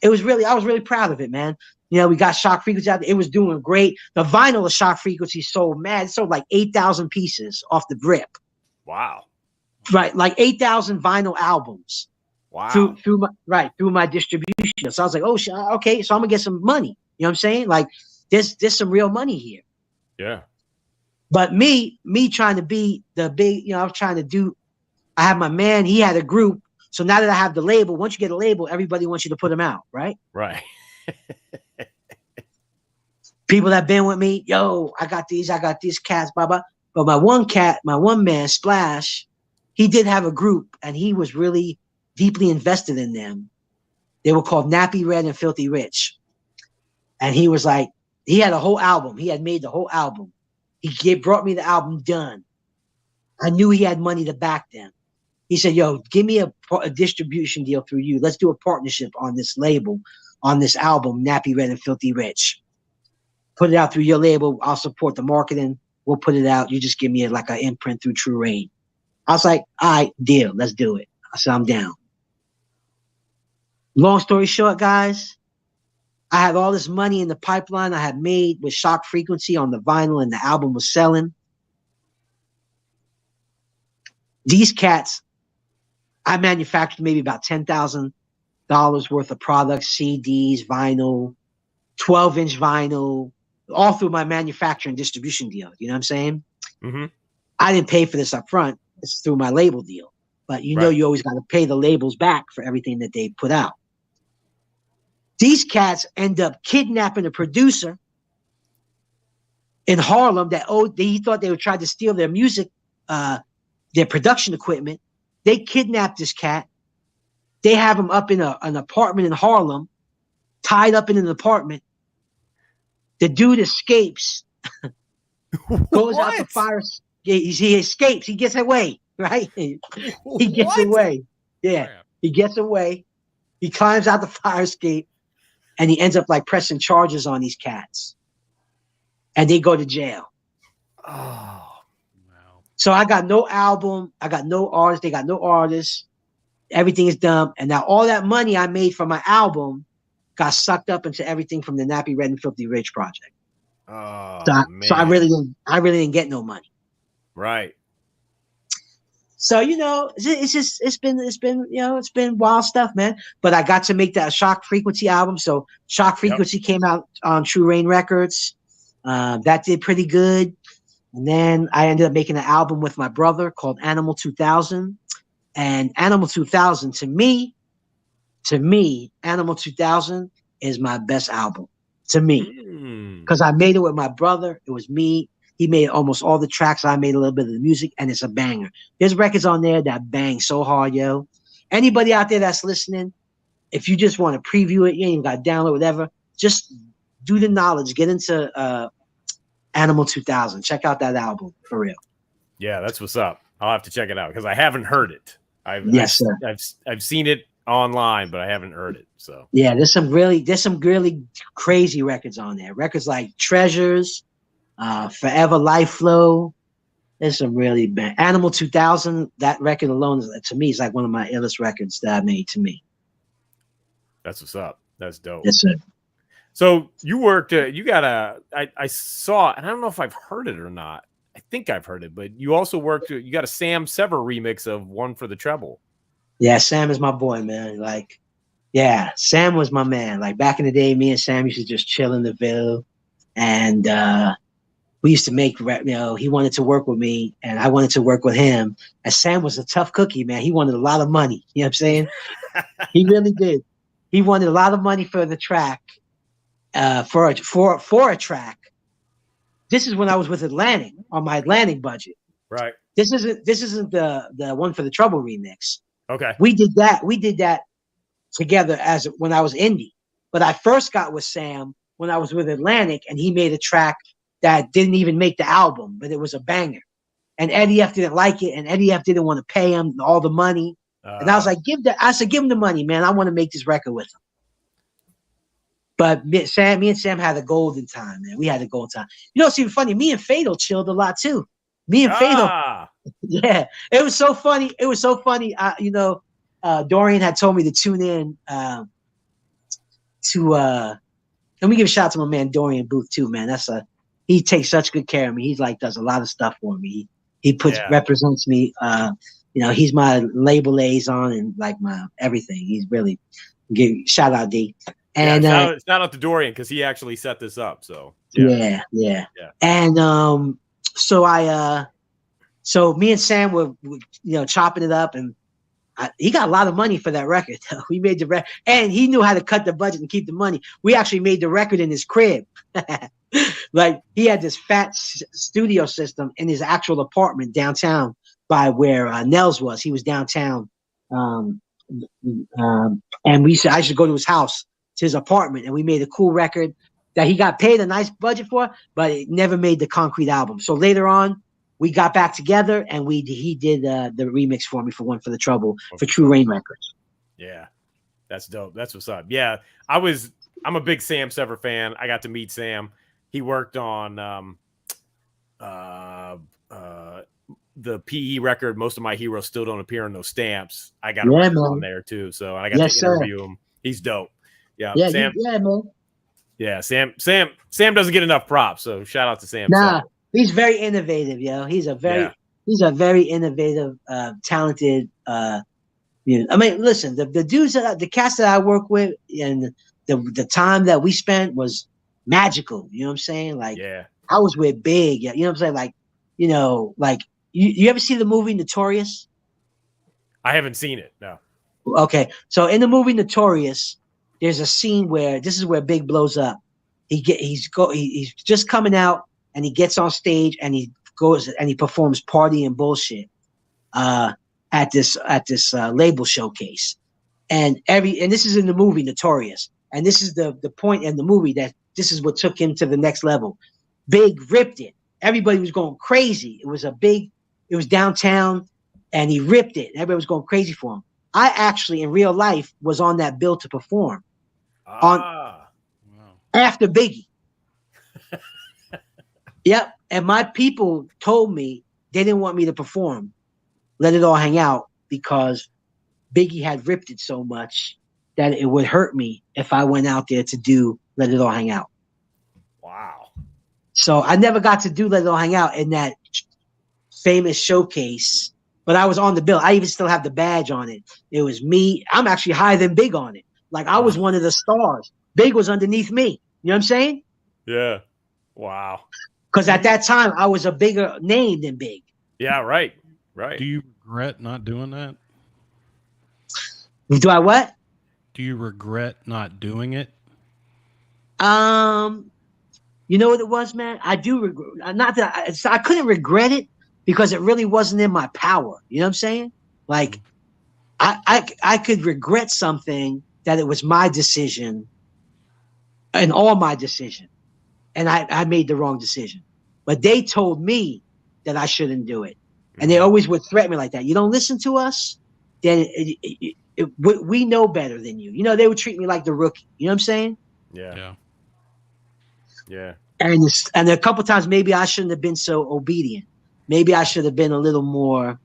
was really proud of it, man. We got Shock Frequency out there. It was doing great. The vinyl of Shock Frequency sold mad. It sold like 8,000 pieces off the rip. Wow. Right, like 8,000 vinyl albums. Wow. Through my distribution. So I was like, oh shit, okay, so I'm gonna get some money. You know what I'm saying? Like there's some real money here. Yeah. But me trying to be the big, I was trying to do. I have my man. He had a group. So now that I have the label, once you get a label, everybody wants you to put them out, right? Right. People that been with me, yo, I got these cats, blah, blah. But my one man, Splash, he did have a group, and he was really deeply invested in them. They were called Nappy Red and Filthy Rich. And he was like, he had a whole album. He had made the whole album. He brought me the album done. I knew he had money to back them. He said, yo, give me a distribution deal through you. Let's do a partnership on this label, on this album, Nappy Red and Filthy Rich. Put it out through your label. I'll support the marketing. We'll put it out. You just give me like an imprint through True Rain. I was like, all right, deal. Let's do it. I said, I'm down. Long story short, guys, I had all this money in the pipeline I had made with Shock Frequency on the vinyl, and the album was selling. These cats, I manufactured maybe about $10,000 worth of products, CDs, vinyl, 12-inch vinyl, all through my manufacturing distribution deal. You know what I'm saying? Mm-hmm. I didn't pay for this up front. It's through my label deal. But you always got to pay the labels back for everything that they put out. These cats end up kidnapping a producer in Harlem he thought they would try to steal their music, their production equipment. They kidnapped this cat. They have him up in an apartment in Harlem, tied up in an apartment. The dude escapes, goes out the fire. He escapes. He gets away, right? He gets away. Yeah, he gets away. He climbs out the fire escape, and he ends up like pressing charges on these cats. And they go to jail. Oh. So I got no album. I got no artist. They got no artists. Everything is done. And now all that money I made from my album got sucked up into everything from the Nappy Red and Filthy Rich project. Oh, man. So I really didn't get no money. Right. So, it's been wild stuff, man. But I got to make that Shock Frequency album. So Shock Frequency came out on True Rain Records. That did pretty good. And then I ended up making an album with my brother called Animal 2000. And Animal 2000, to me, Animal 2000 is my best album. To me. Because I made it with my brother. It was me. He made almost all the tracks. I made a little bit of the music, and it's a banger. There's records on there that bang so hard, yo. Anybody out there that's listening, if you just want to preview it, you ain't got to download whatever, just do the knowledge. Get into Animal 2000. Check out that album for real. Yeah, that's what's up. I'll have to check it out because I haven't heard it. I've seen it online, but I haven't heard it. So yeah, there's some really crazy records on there. Records like Treasures, Forever Life Flow, There's some really bad. Animal 2000, that record alone, to me, is like one of my illest records that I made to me. That's what's up. That's dope. Yes, sir. So you worked, you got I saw, and I don't know if I've heard it or not. I think I've heard it, but you also worked, you got a Sam Sever remix of One for the Treble. Yeah, Sam is my boy, man. Like, yeah, Sam was my man. Like back in the day, me and Sam used to just chill in the Ville, and we used to make, he wanted to work with me and I wanted to work with him. And Sam was a tough cookie, man. He wanted a lot of money. You know what I'm saying? He really did. He wanted a lot of money for the track, for a track. This is when I was with Atlantic on my Atlantic budget. Right. This isn't the One for the Trouble remix. Okay. We did that together when I was indie. But I first got with Sam when I was with Atlantic, and he made a track that didn't even make the album, but it was a banger. And Eddie F didn't like it, and Eddie F didn't want to pay him all the money. And I was like, give him the money, man. I want to make this record with him. But me and Sam had a golden time, man. We had a golden time. You know, it's even funny. Me and Fatal chilled a lot too. Me and Fatal, yeah. It was so funny. It was so funny. Dorian had told me to tune in let me give a shout out to my man Dorian Booth too, man. He takes such good care of me. He's like does a lot of stuff for me. He represents me. He's my label liaison and like my everything. He's really shout out D. And it's not up to Dorian because he actually set this up. So yeah. And so me and Sam were chopping it up, and he got a lot of money for that record. We made the record, and he knew how to cut the budget and keep the money. We actually made the record in his crib. Like he had this fat studio system in his actual apartment downtown by where Nels was. He was downtown, and I should go to his house, to his apartment, and we made a cool record that he got paid a nice budget for, but it never made the concrete album. So later on, we got back together, and he did the remix for me for One for the Trouble for True Rain Records. Yeah, that's dope. That's what's up. Yeah, I'm a big Sam Sever fan. I got to meet Sam. He worked on the PE record. Most of My Heroes Still Don't Appear in Those Stamps. I got a record on there too, so I got to interview him. He's dope. Yeah, Sam. Man. Yeah, Sam doesn't get enough props, so shout out to Sam. Nah, he's very innovative, yo. He's a very innovative, talented. I mean, listen, the dudes the cast that I work with, and the time that we spent was magical. You know what I'm saying? Like, I was with Big. You know what I'm saying? Like, you ever see the movie Notorious? I haven't seen it. No. Okay, so in the movie Notorious, there's a scene where this is where Big blows up. He's just coming out, and he gets on stage, and he goes and he performs Party and Bullshit at this label showcase, and this is in the movie Notorious, and this is the point in the movie that this is what took him to the next level. Big ripped it. Everybody was going crazy. It was downtown, and he ripped it. Everybody was going crazy for him. I actually, in real life, was on that bill to perform after Biggie. Yep. And my people told me they didn't want me to perform Let It All Hang Out because Biggie had ripped it so much that it would hurt me if I went out there to do Let It All Hang Out. Wow. So I never got to do Let It All Hang Out in that famous showcase, but I was on the bill. I even still have the badge on it. It was me. I'm actually higher than Big on it. Like I was one of the stars. Big was underneath me. You know what I'm saying? Yeah. Wow. Because at that time, I was a bigger name than Big. Yeah, right. Right. Do you regret not doing that? Do I what? Do you regret not doing it? You know what it was, man? I do regret. Not that I couldn't regret it because it really wasn't in my power. You know what I'm saying? Like, I could regret something that it was my decision and all my decision, and I made the wrong decision. But they told me that I shouldn't do it, and they always would threaten me like that. You don't listen to us, then we know better than you. You know, they would treat me like the rookie. You know what I'm saying? Yeah. Yeah. And a couple times maybe I shouldn't have been so obedient. maybe I should have been a little more.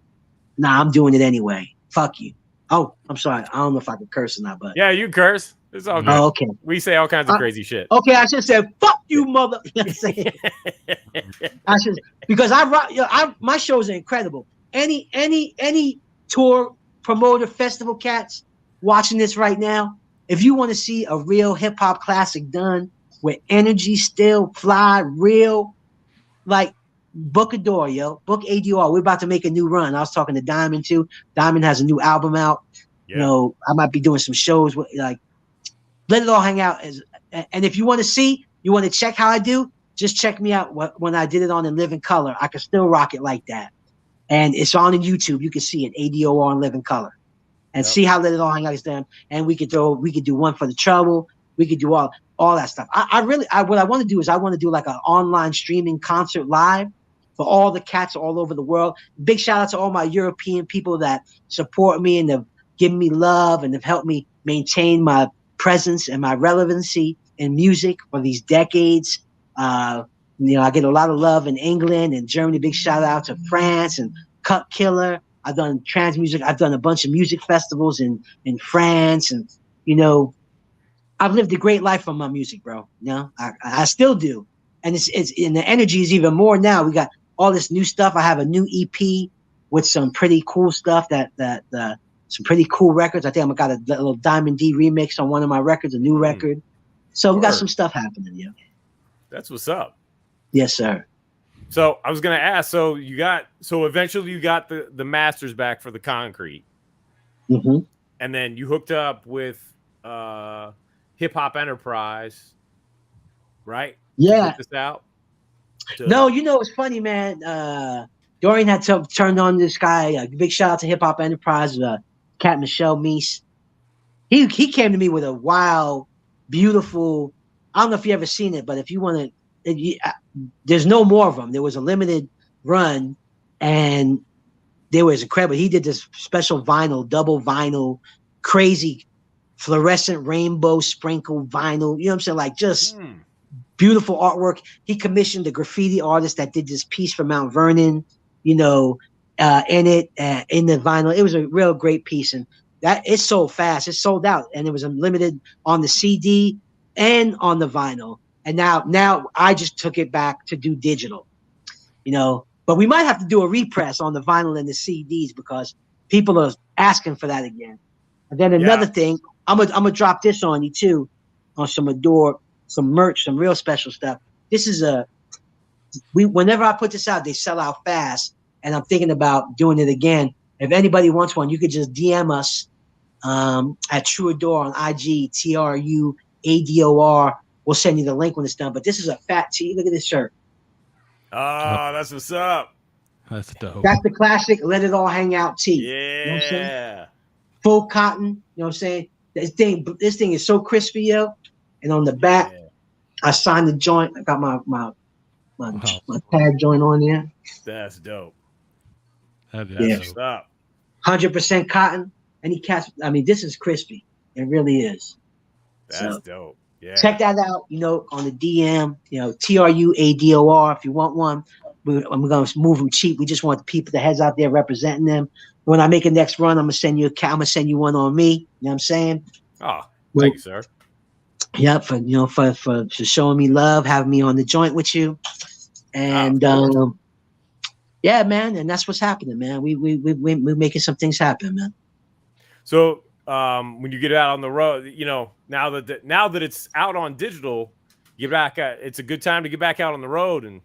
Nah, I'm doing it anyway. Fuck you. Oh, I'm sorry. I don't know if I can curse or not, but Yeah, you curse. It's all good. oh, okay. We say all kinds of crazy shit. Okay, I should say fuck you, mother. You know what I'm saying? I should, because my shows are incredible. Any tour promoter festival cats watching this right now, if you want to see a real hip hop classic done with energy, still fly, real, like, book A.D.O.R, yo. Book A.D.O.R. We're about to make a new run. I was talking to Diamond too. Diamond has a new album out. Yeah. You know, I might be doing some shows with, like, Let It All Hang Out. And if you want to see, you want to check how I do, just check me out when I did it on In Living Color. I can still rock it like that. And it's on YouTube. You can see it, A.D.O.R in Living Color. And see how Let It All Hang Out is done. And we could do One for the Trouble. We could do all that stuff. What I want to do is I want to do like an online streaming concert live for all the cats all over the world. Big shout out to all my European people that support me and have given me love and have helped me maintain my presence and my relevancy in music for these decades. I get a lot of love in England and Germany. Big shout out to France and Cut Killer. I've done trans music. I've done a bunch of music festivals in France, and I've lived a great life from my music, bro. I still do, and it's and the energy is even more now. We got all this new stuff. I have a new EP with some pretty cool stuff that some pretty cool records. I think I got a little Diamond D remix on one of my records, a new record. So we got some stuff happening, yeah. That's what's up. Yes, sir. So I was gonna ask. So eventually you got the masters back for the Concrete, and then you hooked up with Hip Hop Enterprise, right? Yeah. Put this out. No, it's funny, man. Dorian had turned on this guy. Big shout out to Hip Hop Enterprise, Cat Michelle Meese. He came to me with a wild, beautiful. I don't know if you ever seen it, but if you want to, there's no more of them. There was a limited run, and they was incredible. He did this special vinyl, double vinyl, crazy fluorescent rainbow sprinkle vinyl. You know what I'm saying? Like just beautiful artwork. He commissioned the graffiti artist that did this piece for Mount Vernon, in the vinyl. It was a real great piece, and that it sold fast. It sold out, and it was limited on the CD and on the vinyl. And now I just took it back to do digital, But we might have to do a repress on the vinyl and the CDs because people are asking for that again. And then another thing, I'm gonna drop this on you too, on some A.D.O.R, some merch, some real special stuff. This is whenever I put this out, they sell out fast, and I'm thinking about doing it again. If anybody wants one, you could just DM us at True A.D.O.R on IG, TRU A.D.O.R. We'll send you the link when it's done. But this is a fat tee. Look at this shirt. Oh, that's what's up. That's dope. That's the classic Let It All Hang Out tee. Yeah. You know what I'm saying? Full cotton. You know what I'm saying? This thing is so crispy, yo. And on the back, I signed the joint. I got my tag joint on there. That's dope. That's what's up. 100% cotton. Any cats? I mean, this is crispy. It really is. That's dope. Yeah. Check that out, on the DM, TRU A.D.O.R. If you want one, I'm going to move them cheap. We just want the people, the heads out there representing them. When I make a next run, I'm going to send you I'm going to send you one on me. You know what I'm saying? Oh, thank you, sir. Yep. For showing me love, having me on the joint with you. And, yeah, man. And that's what's happening, man. We're making some things happen, man. So, when you get out on the road, now that it's out on digital, it's a good time to get back out on the road and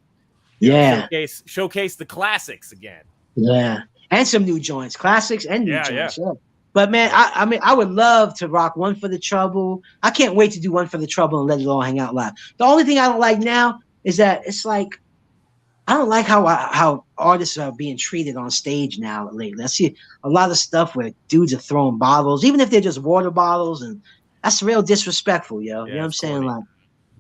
showcase the classics again. Yeah, and some new joints, classics and new joints. Yeah. But man, I would love to rock One for the Trouble. I can't wait to do One for the Trouble and Let It All Hang Out live. The only thing I don't like now is that it's like I don't like how artists are being treated on stage now lately. I see a lot of stuff where dudes are throwing bottles, even if they're just water bottles, and that's real disrespectful, yo. You know what I'm saying? Like,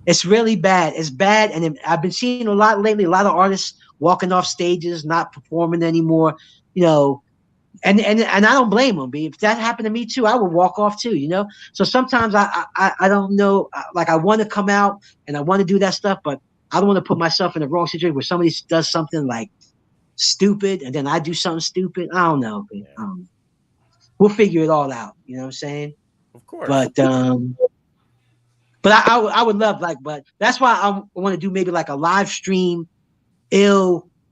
it's really bad. It's bad, and I've been seeing a lot lately. A lot of artists walking off stages, not performing anymore. And I don't blame them. If that happened to me too, I would walk off too. So sometimes I don't know. Like I want to come out and I want to do that stuff, but I don't want to put myself in the wrong situation where somebody does something like stupid, and then I do something stupid. I don't know. We'll figure it all out. You know what I'm saying? Of course. But I would love but that's why I want to do maybe like a live stream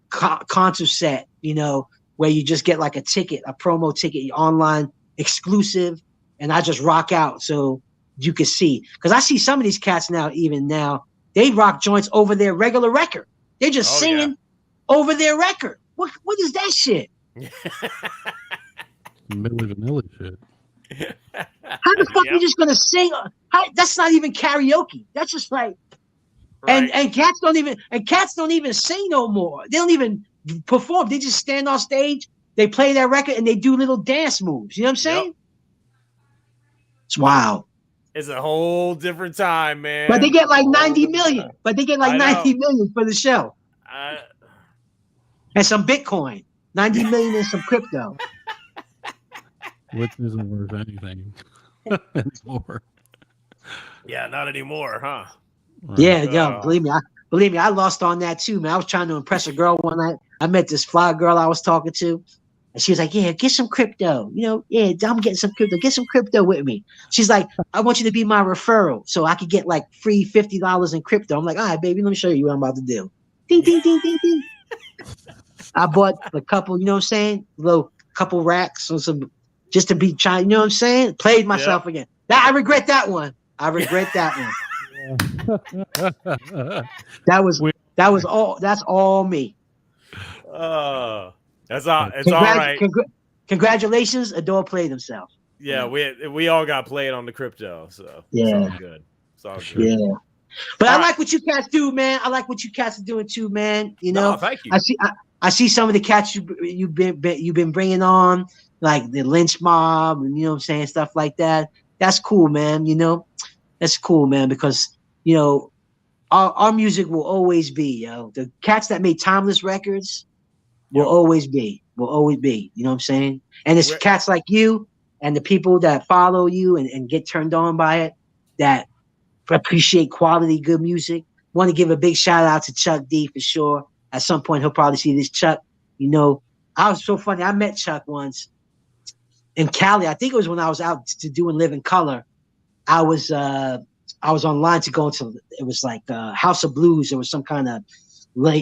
concert set, where you just get like a ticket, a promo ticket, online exclusive, and I just rock out so you can see. Because I see some of these cats even now, they rock joints over their regular record. They're just singing over their record. What is that shit? Milli Vanilli shit. How the fuck are you just gonna sing? That's not even karaoke. That's just like, right. and cats don't even sing no more. They don't even perform. They just stand on stage. They play their record and they do little dance moves. You know what I'm saying? Yep. It's wild. It's a whole different time, man. But they get like 90 million. But they get like 90 million for the show. And some Bitcoin. 90 million and some crypto. Which isn't worth anything anymore. Yeah, not anymore, huh? Yeah, believe me, I lost on that too, man. I was trying to impress a girl one night. I met this fly girl I was talking to, and she was like, "Yeah, get some crypto. I'm getting some crypto. Get some crypto with me." She's like, "I want you to be my referral, so I could get like free $50 in crypto." I'm like, "All right, baby, let me show you what I'm about to do." Ding, ding, ding, ding, ding. I bought a couple, you know what I'm saying? Little couple racks on some. Just to be trying, you know what I'm saying? Played myself again. I regret that one. That one. That's all me. It's all right. Congratulations, A.D.O.R played himself. Yeah, we all got played on the crypto, so it's all good. It's all good. Yeah. But I like what you cats do, man. I like what you cats are doing too, man. Thank you. I see some of the cats you've been bringing on, like the Lynch Mob, and you know what I'm saying, stuff like that. That's cool, man. That's cool, man, because our music will always be, the cats that made timeless records will always be. You know what I'm saying? And it's cats like you and the people that follow you and get turned on by it, that appreciate quality, good music. Want to give a big shout out to Chuck D for sure. At some point, he'll probably see this. Chuck, I was so funny. I met Chuck once in Cali. I think it was when I was out to doing Live in Color. I was online to go into, it was like House of Blues. There was some kind of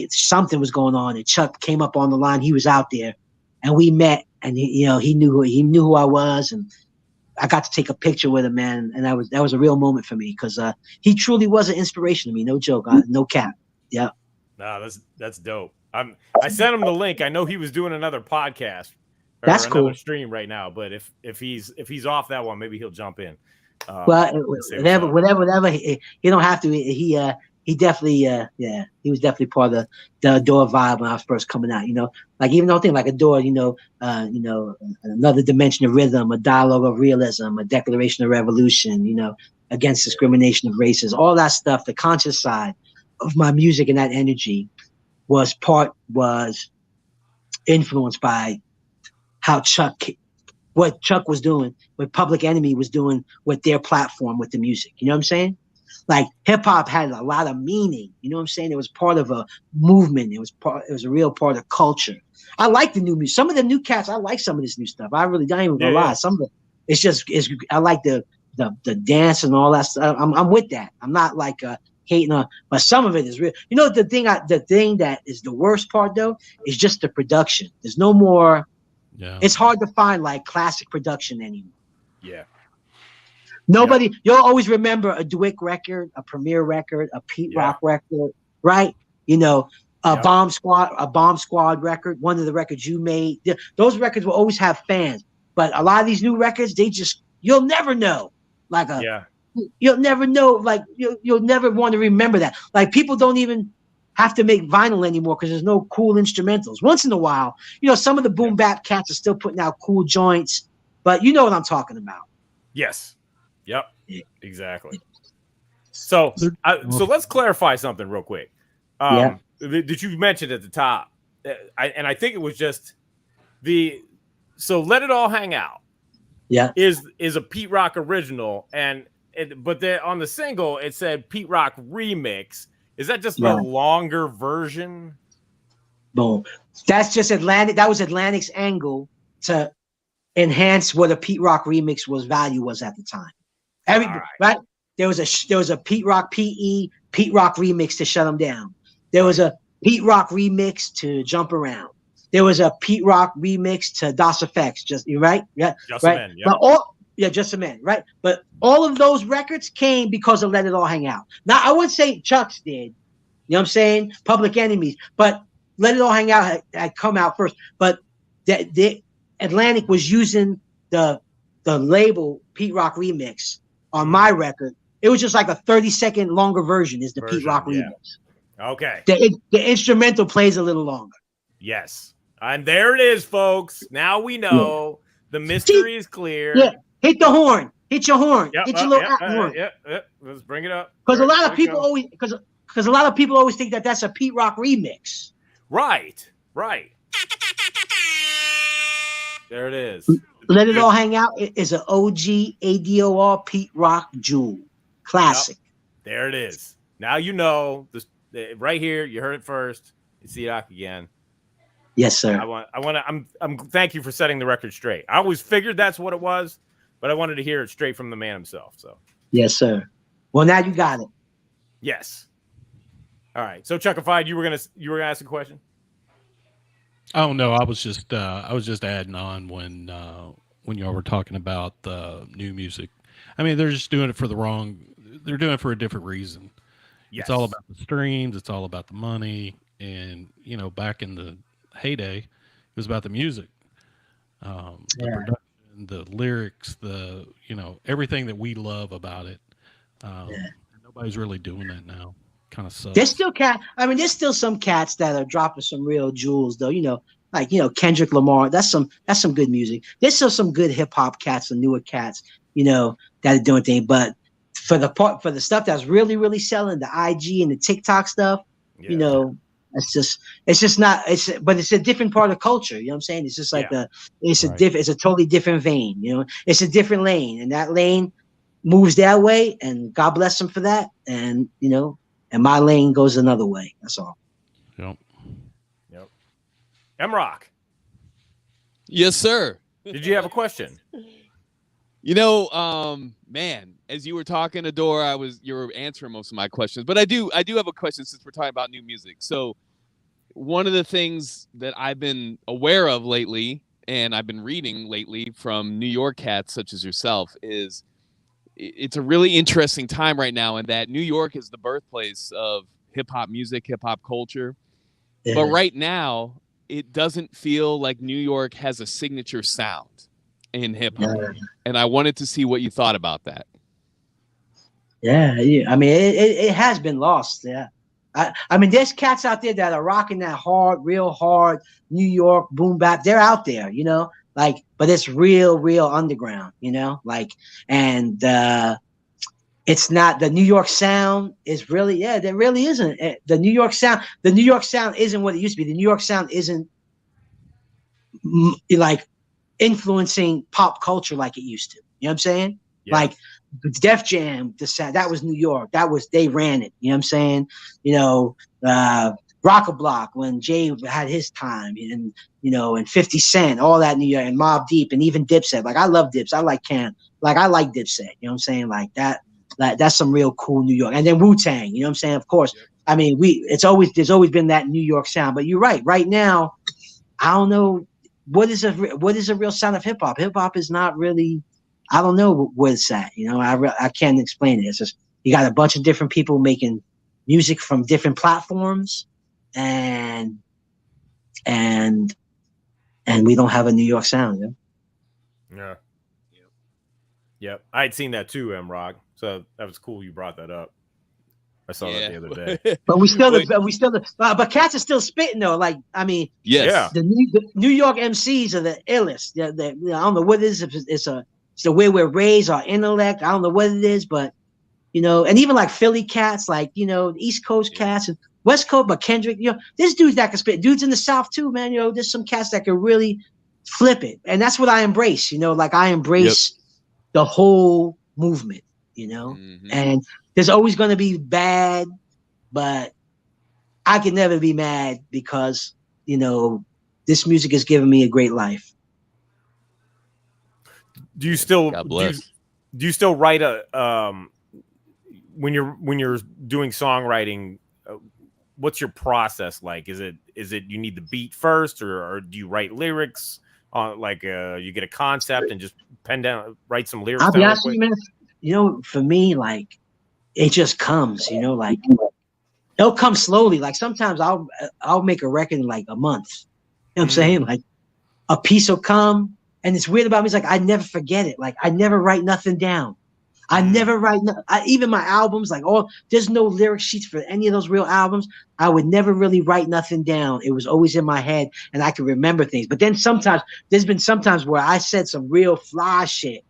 something was going on, and Chuck came up on the line. He was out there, and we met, and he knew who I was, and I got to take a picture with him, man. And that was a real moment for me, because he truly was an inspiration to me. No joke, no cap. Yeah. No, that's dope. I sent him the link. I know he was doing another podcast. That's cool. Stream right now, but if he's off that one, maybe he'll jump in. Whatever. He don't have to. He definitely, he was definitely part of the A.D.O.R vibe when I was first coming out. Like even though thing like A.D.O.R, another dimension of rhythm, a dialogue of realism, a declaration of revolution, against discrimination of races, all that stuff. The conscious side of my music and that energy was influenced by what Chuck was doing, what Public Enemy was doing with their platform, with the music. You know what I'm saying? Like hip hop had a lot of meaning. You know what I'm saying? It was part of a movement. It was a real part of culture. I like the new music. Some of the new cats, I like some of this new stuff. I really don't even gonna lie. Some of it, I like the dance and all that stuff. I'm with that. I'm not like hating on, but some of it is real. The thing that is the worst part though is just the production. There's no more. Yeah. It's hard to find like classic production anymore. Yeah. You'll always remember a Dwick record, a Premier record, a Pete Rock record, right? Bomb Squad record, one of the records you made. Those records will always have fans. But a lot of these new records, you'll never know. You'll never know, like you'll never want to remember that. Like people don't even have to make vinyl anymore because there's no cool instrumentals. Once in a while, some of the boom bap cats are still putting out cool joints, but you know what I'm talking about. Yes. Yep. Yeah. Exactly. So let's clarify something real quick. That you mentioned at the top, I think it was just so Let It All Hang Out. Yeah. Is a Pete Rock original, but on the single it said Pete Rock remix. Is that just the longer version? Boom. That's just Atlantic. That was Atlantic's angle to enhance what a Pete Rock remix value was at the time. Right. There was a Pete Rock Pete Rock remix to Shut 'Em Down. There was a Pete Rock remix to Jump Around. There was a Pete Rock remix to DOS Effects. Just right. Yeah. Just right. a Man, But Just a Man. Right. But all of those records came because of Let It All Hang Out. Now I wouldn't say Chuck's did. You know what I'm saying? Public Enemies, but Let It All Hang Out had come out first. But the Atlantic was using the label Pete Rock remix on my record. It was just like a 30-second longer version is the Pete Rock remix. Okay. The instrumental plays a little longer. Yes. And there it is, folks. Now we know the mystery is clear. Yeah. Hit the horn. Hit your horn. Hit your little horn. Let's bring it up. Because a lot of people always think that that's a Pete Rock remix. Right. There it is. Let It All Hang Out is an OG A.D.O.R. Pete Rock jewel. Classic. Yep. There it is. Now you know this right here. You heard it first. It's E.D.O.R. again. Yes, sir. I'm thank you for setting the record straight. I always figured that's what it was, but I wanted to hear it straight from the man himself. So yes, sir. Well, now you got it. Yes. All right. So Chuckified, you were gonna ask a question? Oh no, I was just adding on when y'all were talking about the new music. I mean, they're just doing it for they're doing it for a different reason. Yes. It's all about the streams, it's all about the money, and back in the heyday, it was about the music. The production, the lyrics, everything that we love about it. Nobody's really doing that now. Kind of sucks. There's still some cats that are dropping some real jewels though. Like Kendrick Lamar. That's some good music. There's still some good hip hop cats and newer cats, that are doing things. But for the stuff that's really, really selling, the IG and the TikTok stuff, it's just not. But it's a different part of culture. You know what I'm saying? It's just like it's a totally different vein. It's a different lane, and that lane moves that way, and God bless them for that. And and my lane goes another way. That's all. Yep. M-Rock. Yes, sir. Did you have a question? Man, as you were talking, A.D.O.R, you were answering most of my questions. But I do have a question since we're talking about new music. So one of the things that I've been aware of lately, and I've been reading lately from New York cats such as yourself, is it's a really interesting time right now in that New York is the birthplace of hip-hop music, hip-hop culture. Yeah. But right now, it doesn't feel like New York has a signature sound in hip-hop. Yeah. And I wanted to see what you thought about that. Yeah. I mean, it has been lost. Yeah. I mean, there's cats out there that are rocking that real hard New York boom bap. They're out there, but it's real underground, and it's not the New York sound is really, there really isn't. The New York sound isn't what it used to be. The New York sound isn't like influencing pop culture like it used to. You know what I'm saying? Yeah. Like Def Jam, the sound, that was New York. They ran it. You know what I'm saying? Rock-a-Block when Jay had his time, and and 50 Cent, all that New York, and Mobb Deep, and even Dipset. Like I love Dips. I like Dipset. You know what I'm saying? Like that. That's some real cool New York. And then Wu-Tang. You know what I'm saying? Of course. Yep. I mean, there's always been that New York sound. But you're right. Right now, I don't know what is a real sound of hip hop. Hip hop is not really. I don't know what it's at. I can't explain it. It's just you got a bunch of different people making music from different platforms. And we don't have a New York sound. Yeah. Yep. I had seen that too, M-Rock. So that was cool you brought that up. I saw that the other day. But cats are still spitting though. Like, I mean, yes. The New York MCs are the illest. I don't know what it is. If it's the way we're raised, our intellect. I don't know what it is, but and even like Philly cats, like East Coast cats and West Coast, but Kendrick, there's dudes that can spit. Dudes in the South too, man. There's some cats that can really flip it, and that's what I embrace. Like I embrace the whole movement. Mm-hmm. And there's always going to be bad, but I can never be mad because this music has given me a great life. Do you still God bless. do you still write when you're doing songwriting? What's your process like? Is it you need the beat first, or do you write lyrics on you get a concept and just write some lyrics? I'll be honest with you, man. For me, like it just comes. Like it'll come slowly. Like sometimes I'll make a record in like a month. You know what I'm saying? Like a piece will come, and it's weird about me. It's like I never forget it. Like I never write nothing down. I never write. Even my albums, like there's no lyric sheets for any of those real albums. I would never really write nothing down. It was always in my head, and I could remember things. But then there's been sometimes where I said some real fly shit,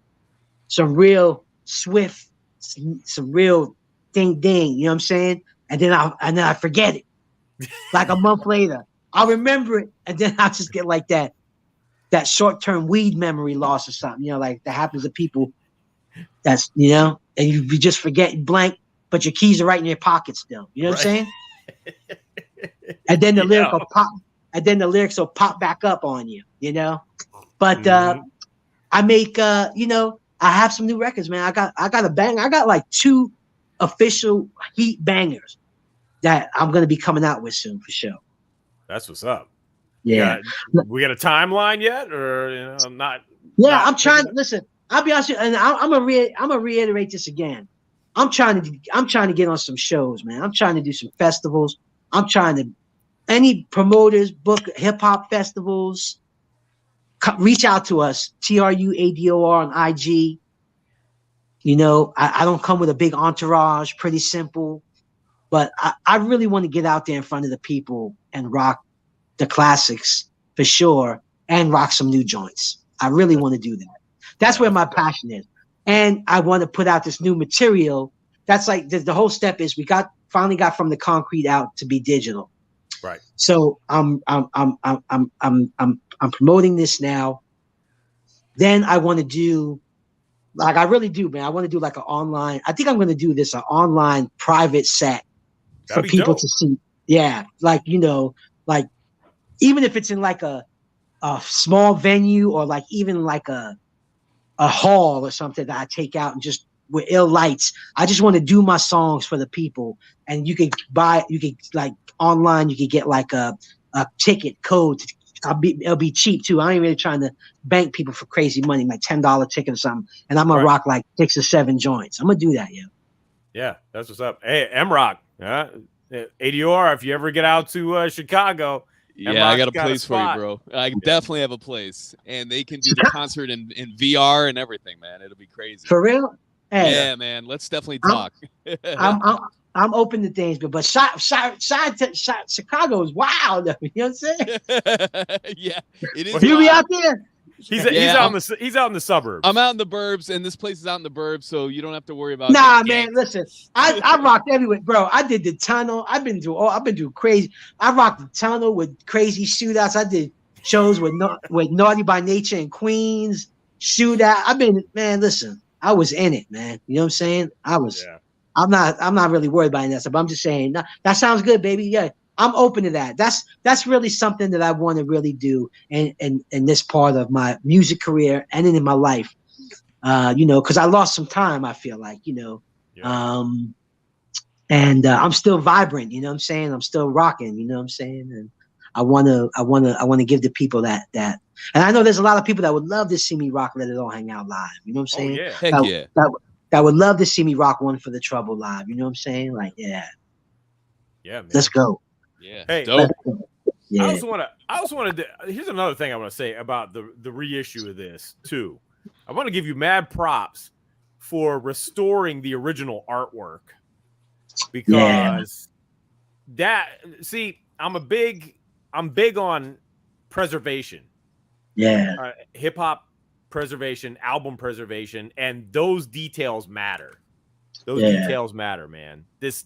some real swift, some real ding. You know what I'm saying? And then I forget it. Like a month later, I'll remember it, and then I'll just get like that short-term weed memory loss or something. Like that happens to people. That's and you just forget blank, but your keys are right in your pocket still. You know what I'm saying? And then the lyric will pop, and then the lyrics will pop back up on you. But I make I have some new records, man. I got a bang. I got like 2 official heat bangers that I'm gonna be coming out with soon for sure. That's what's up. Yeah. We got a timeline yet, or not? Yeah, I'm trying. Listen, I'll be honest with you, and I'm gonna reiterate this again. I'm trying to get on some shows, man. I'm trying to do some festivals. I'm trying to any promoters book hip hop festivals. Reach out to us, TRU A.D.O.R on IG. I don't come with a big entourage, pretty simple, but I really want to get out there in front of the people and rock the classics for sure, and rock some new joints. I really want to do that. That's where my passion is. And I want to put out this new material. That's like the whole step is we finally got from the concrete out to be digital. Right. So I'm promoting this now. Then I want to do, like I really do, man. I want to do like an online. I think I'm going to do this an online private set for people to see. Yeah, like like even if it's in like a small venue or like even like a hall or something that I take out and just with ill lights. I just want to do my songs for the people. And you could like online, you could get like a ticket code. It'll be cheap too. I ain't really trying to bank people for crazy money, like $10 ticket or something. And I'm gonna rock like 6 or 7 joints. I'm gonna do that, Yeah, that's what's up. Hey, M-Rock, A.D.O.R, if you ever get out to Chicago. Yeah, M-Rock's I got a place for you, bro. I definitely have a place, and they can do the concert in VR and everything, man. It'll be crazy. For real? Hey, yeah, man. Let's definitely talk. I'm open to things, but Chicago is wild. You know what I'm saying? Yeah, it is. Well, you be out there. He's out in the suburbs. I'm out in the burbs, and this place is out in the burbs, so you don't have to worry about. Nah, man, listen, I rocked everywhere, bro. I did the tunnel. I've been through crazy. I rocked the tunnel with crazy shootouts. I did shows with Naughty by Nature in Queens. Shootout. Listen, I was in it, man. You know what I'm saying? I was. Yeah. I'm not really worried about that stuff. But I'm just saying that sounds good, baby. Yeah. I'm open to that. That's really something that I want to really do in this part of my music career and in my life. Because I lost some time, I feel like, and I'm still vibrant, you know what I'm saying? I'm still rocking, you know what I'm saying? And I want to give the people that. And I know there's a lot of people that would love to see me rock Let It All Hang Out live. You know what I'm saying? Oh, yeah. Heck yeah. That would love to see me rock One for the Trouble live. You know what I'm saying? Like, yeah. Yeah, man. Let's go. Yeah. Hey, dope. Yeah. I also wanted to. Here's another thing I want to say about the reissue of this too. I want to give you mad props for restoring the original artwork because I'm big on preservation. Yeah. Hip hop preservation, album preservation, and those details matter. Those details matter, man. This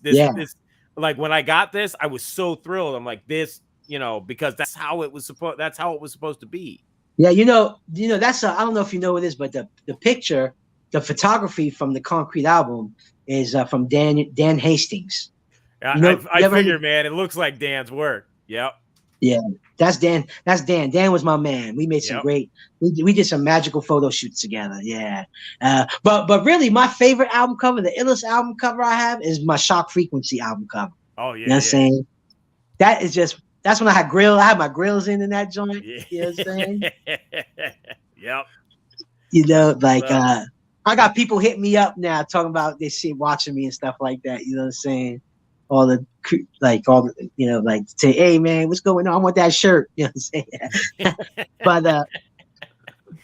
like when I got this, I was so thrilled. I'm like, this, because that's how it was supposed to be. Yeah, that's I don't know if you know what it is, but the picture, the photography from the Concrete album is from Dan Hastings. I figured, man, it looks like Dan's work. Yep. Yeah, that's Dan. That's Dan. Dan was my man. We made some Yep. great. We did some magical photo shoots together. Yeah, but really, my favorite album cover, the illest album cover I have, is my Shock Frequency album cover. Oh You know what I'm saying? That is just. That's when I had grill. I had my grills in that joint. Yeah. You know what I'm saying? Yep. You know, That's like what's up. I got people hitting me up now talking about they see watching me and stuff like that. You know what I'm saying? All the like say, hey man, what's going on? I want that shirt. You know what I'm saying? But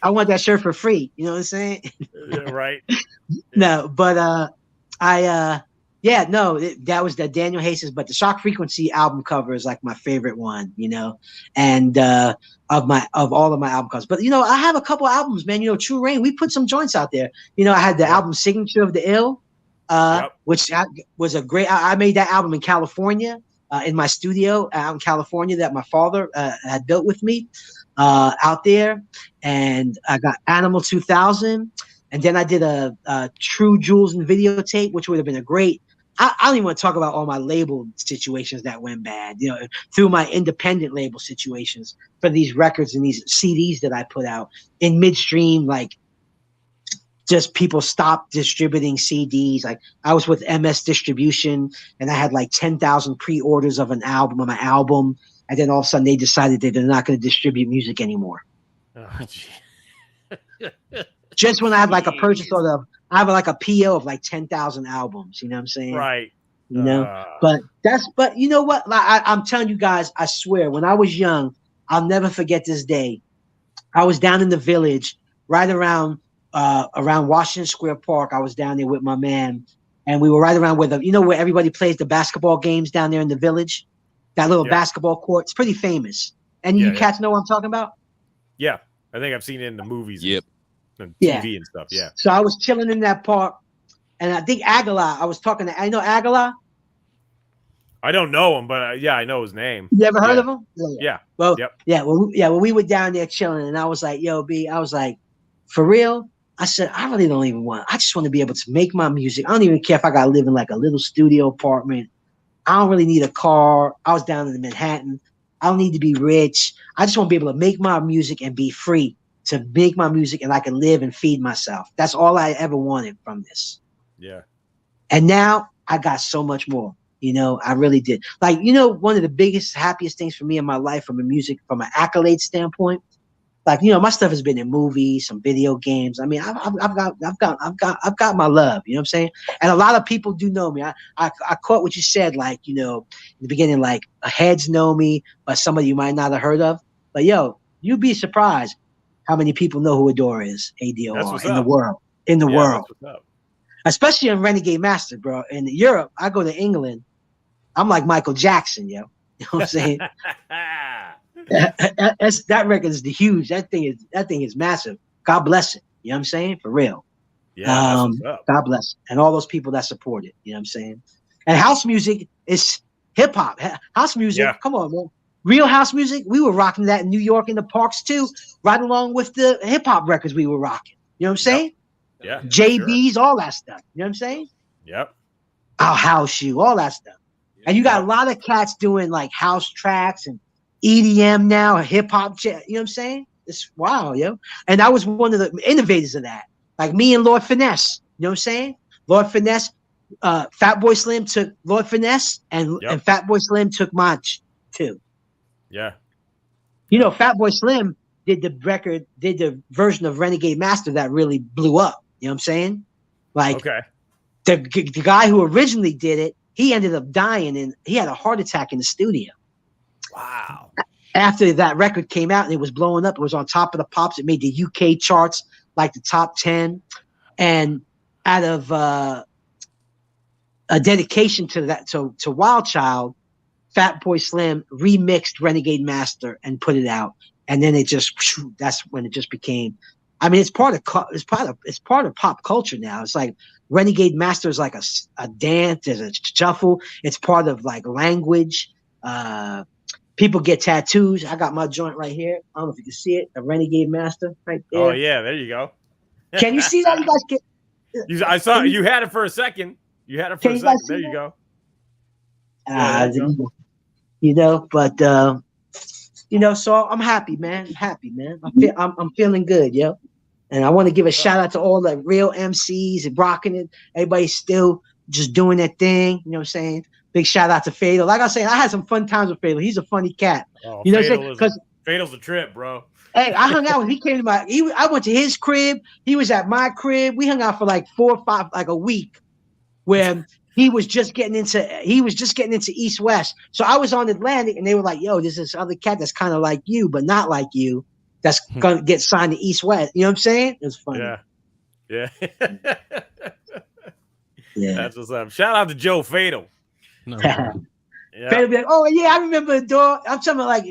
I want that shirt for free. You know what I'm saying? Yeah, right. No, but that was the Daniel Hastings, but the Shock Frequency album cover is like my favorite one, you know, and of all of my album covers. But you know, I have a couple albums, man. You know, True Rain, we put some joints out there. You know, I had the album Signature of the Ill, which was a great. I made that album in California, in my studio out in California that my father had built with me out there, and I got Animal 2000. And then I did a True Jewels and videotape, which would have been a great. I don't even want to talk about all my label situations that went bad, you know, through my independent label situations for these records and these CDs that I put out in midstream, like just people stopped distributing CDs. Like I was with MS Distribution and I had like 10,000 pre-orders of my album. And then all of a sudden they decided that they're not going to distribute music anymore. Oh, Just when I had like a purchase order, I have like a PO of like 10,000 albums. You know what I'm saying? Right. You know, but you know what? Like, I'm telling you guys, I swear, when I was young, I'll never forget this day. I was down in the village, right around Washington Square Park. I was down there with my man, and we were right around where where everybody plays the basketball games down there in the village. That little basketball court. It's pretty famous. And you cats know what I'm talking about? Yeah, I think I've seen it in the movies. Yep. And TV and stuff. Yeah. So I was chilling in that park, and I think Aguilar. I was talking to. I know Aguilar. I don't know him, but I know his name. You ever heard of him? Yeah. Well, Well, we were down there chilling, and I was like, "Yo, B," I was like, "For real?" I said, "I really don't even want. I just want to be able to make my music. I don't even care if I got to live in like a little studio apartment. I don't really need a car. I was down in Manhattan. I don't need to be rich. I just want to be able to make my music and be free to make my music, and I can live and feed myself. That's all I ever wanted from this." Yeah. And now I got so much more. You know, I really did. Like, you know, one of the biggest, happiest things for me in my life from from an accolade standpoint, like, you know, my stuff has been in movies, some video games. I mean, I've got my love. You know what I'm saying? And a lot of people do know me. I caught what you said, like, you know, in the beginning, like heads know me, but somebody you might not have heard of. But yo, you'd be surprised how many people know who A.D.O.R is, A.D.O.R in the world. In the world. That's what's up. Especially in Renegade Master, bro. In Europe, I go to England. I'm like Michael Jackson, yo. You know what I'm saying? that record is huge. That thing is massive. God bless it. You know what I'm saying? For real. Yeah. God bless it. And all those people that support it. You know what I'm saying? And house music is hip hop. House music. Come on, man. Real house music. We were rocking that in New York in the parks too, right along with the hip hop records we were rocking. You know what I'm saying? Yeah. JB's, all that stuff. You know what I'm saying? Yep. I'll house you, all that stuff. And you got a lot of cats doing like house tracks and EDM now, hip hop. You know what I'm saying? It's wow, yo. And I was one of the innovators of that. Like me and Lord Finesse. You know what I'm saying? Lord Finesse, Fatboy Slim took Lord Finesse, and Fatboy Slim took mine too. Yeah. You know, Fatboy Slim did the version of Renegade Master that really blew up. You know what I'm saying? Like the guy who originally did it, he ended up dying, and he had a heart attack in the studio. Wow. After that record came out and it was blowing up, it was on top of the pops. It made the UK charts, like the top 10. And out of a dedication to that, to Wild Child, Fatboy Slim remixed Renegade Master and put it out. And then that's when it just became. I mean, it's part of pop culture now. It's like Renegade Master is like a dance, there's a shuffle. It's part of like language. People get tattoos. I got my joint right here. I don't know if you can see it. A Renegade Master right there. Oh yeah, there you go. Can you see that? You guys can. I saw you had it for a second. You had it for a second. There you go. You know, but So I'm happy, man. I'm happy, man. I'm feeling good, yo. And I want to give a shout out to all the real MCs and rocking it. Everybody's still just doing their thing. You know what I'm saying? Big shout out to Fatal. Like I was saying, I had some fun times with Fatal. He's a funny cat. Oh, You know what I'm saying? Because Fatal's a trip, bro. hey, I hung out with. He came to I went to his crib. He was at my crib. We hung out for like 4 or 5, like a week, where he was just getting into East West. So I was on Atlantic, and they were like, "Yo, there's this other cat that's kind of like you, but not like you. That's gonna get signed to East West." You know what I'm saying? It was funny. Yeah. Yeah. That's what's up. Shout out to Joe Fatal. No, Fatal be like, "Oh yeah, I remember A.D.O.R." I'm talking about like,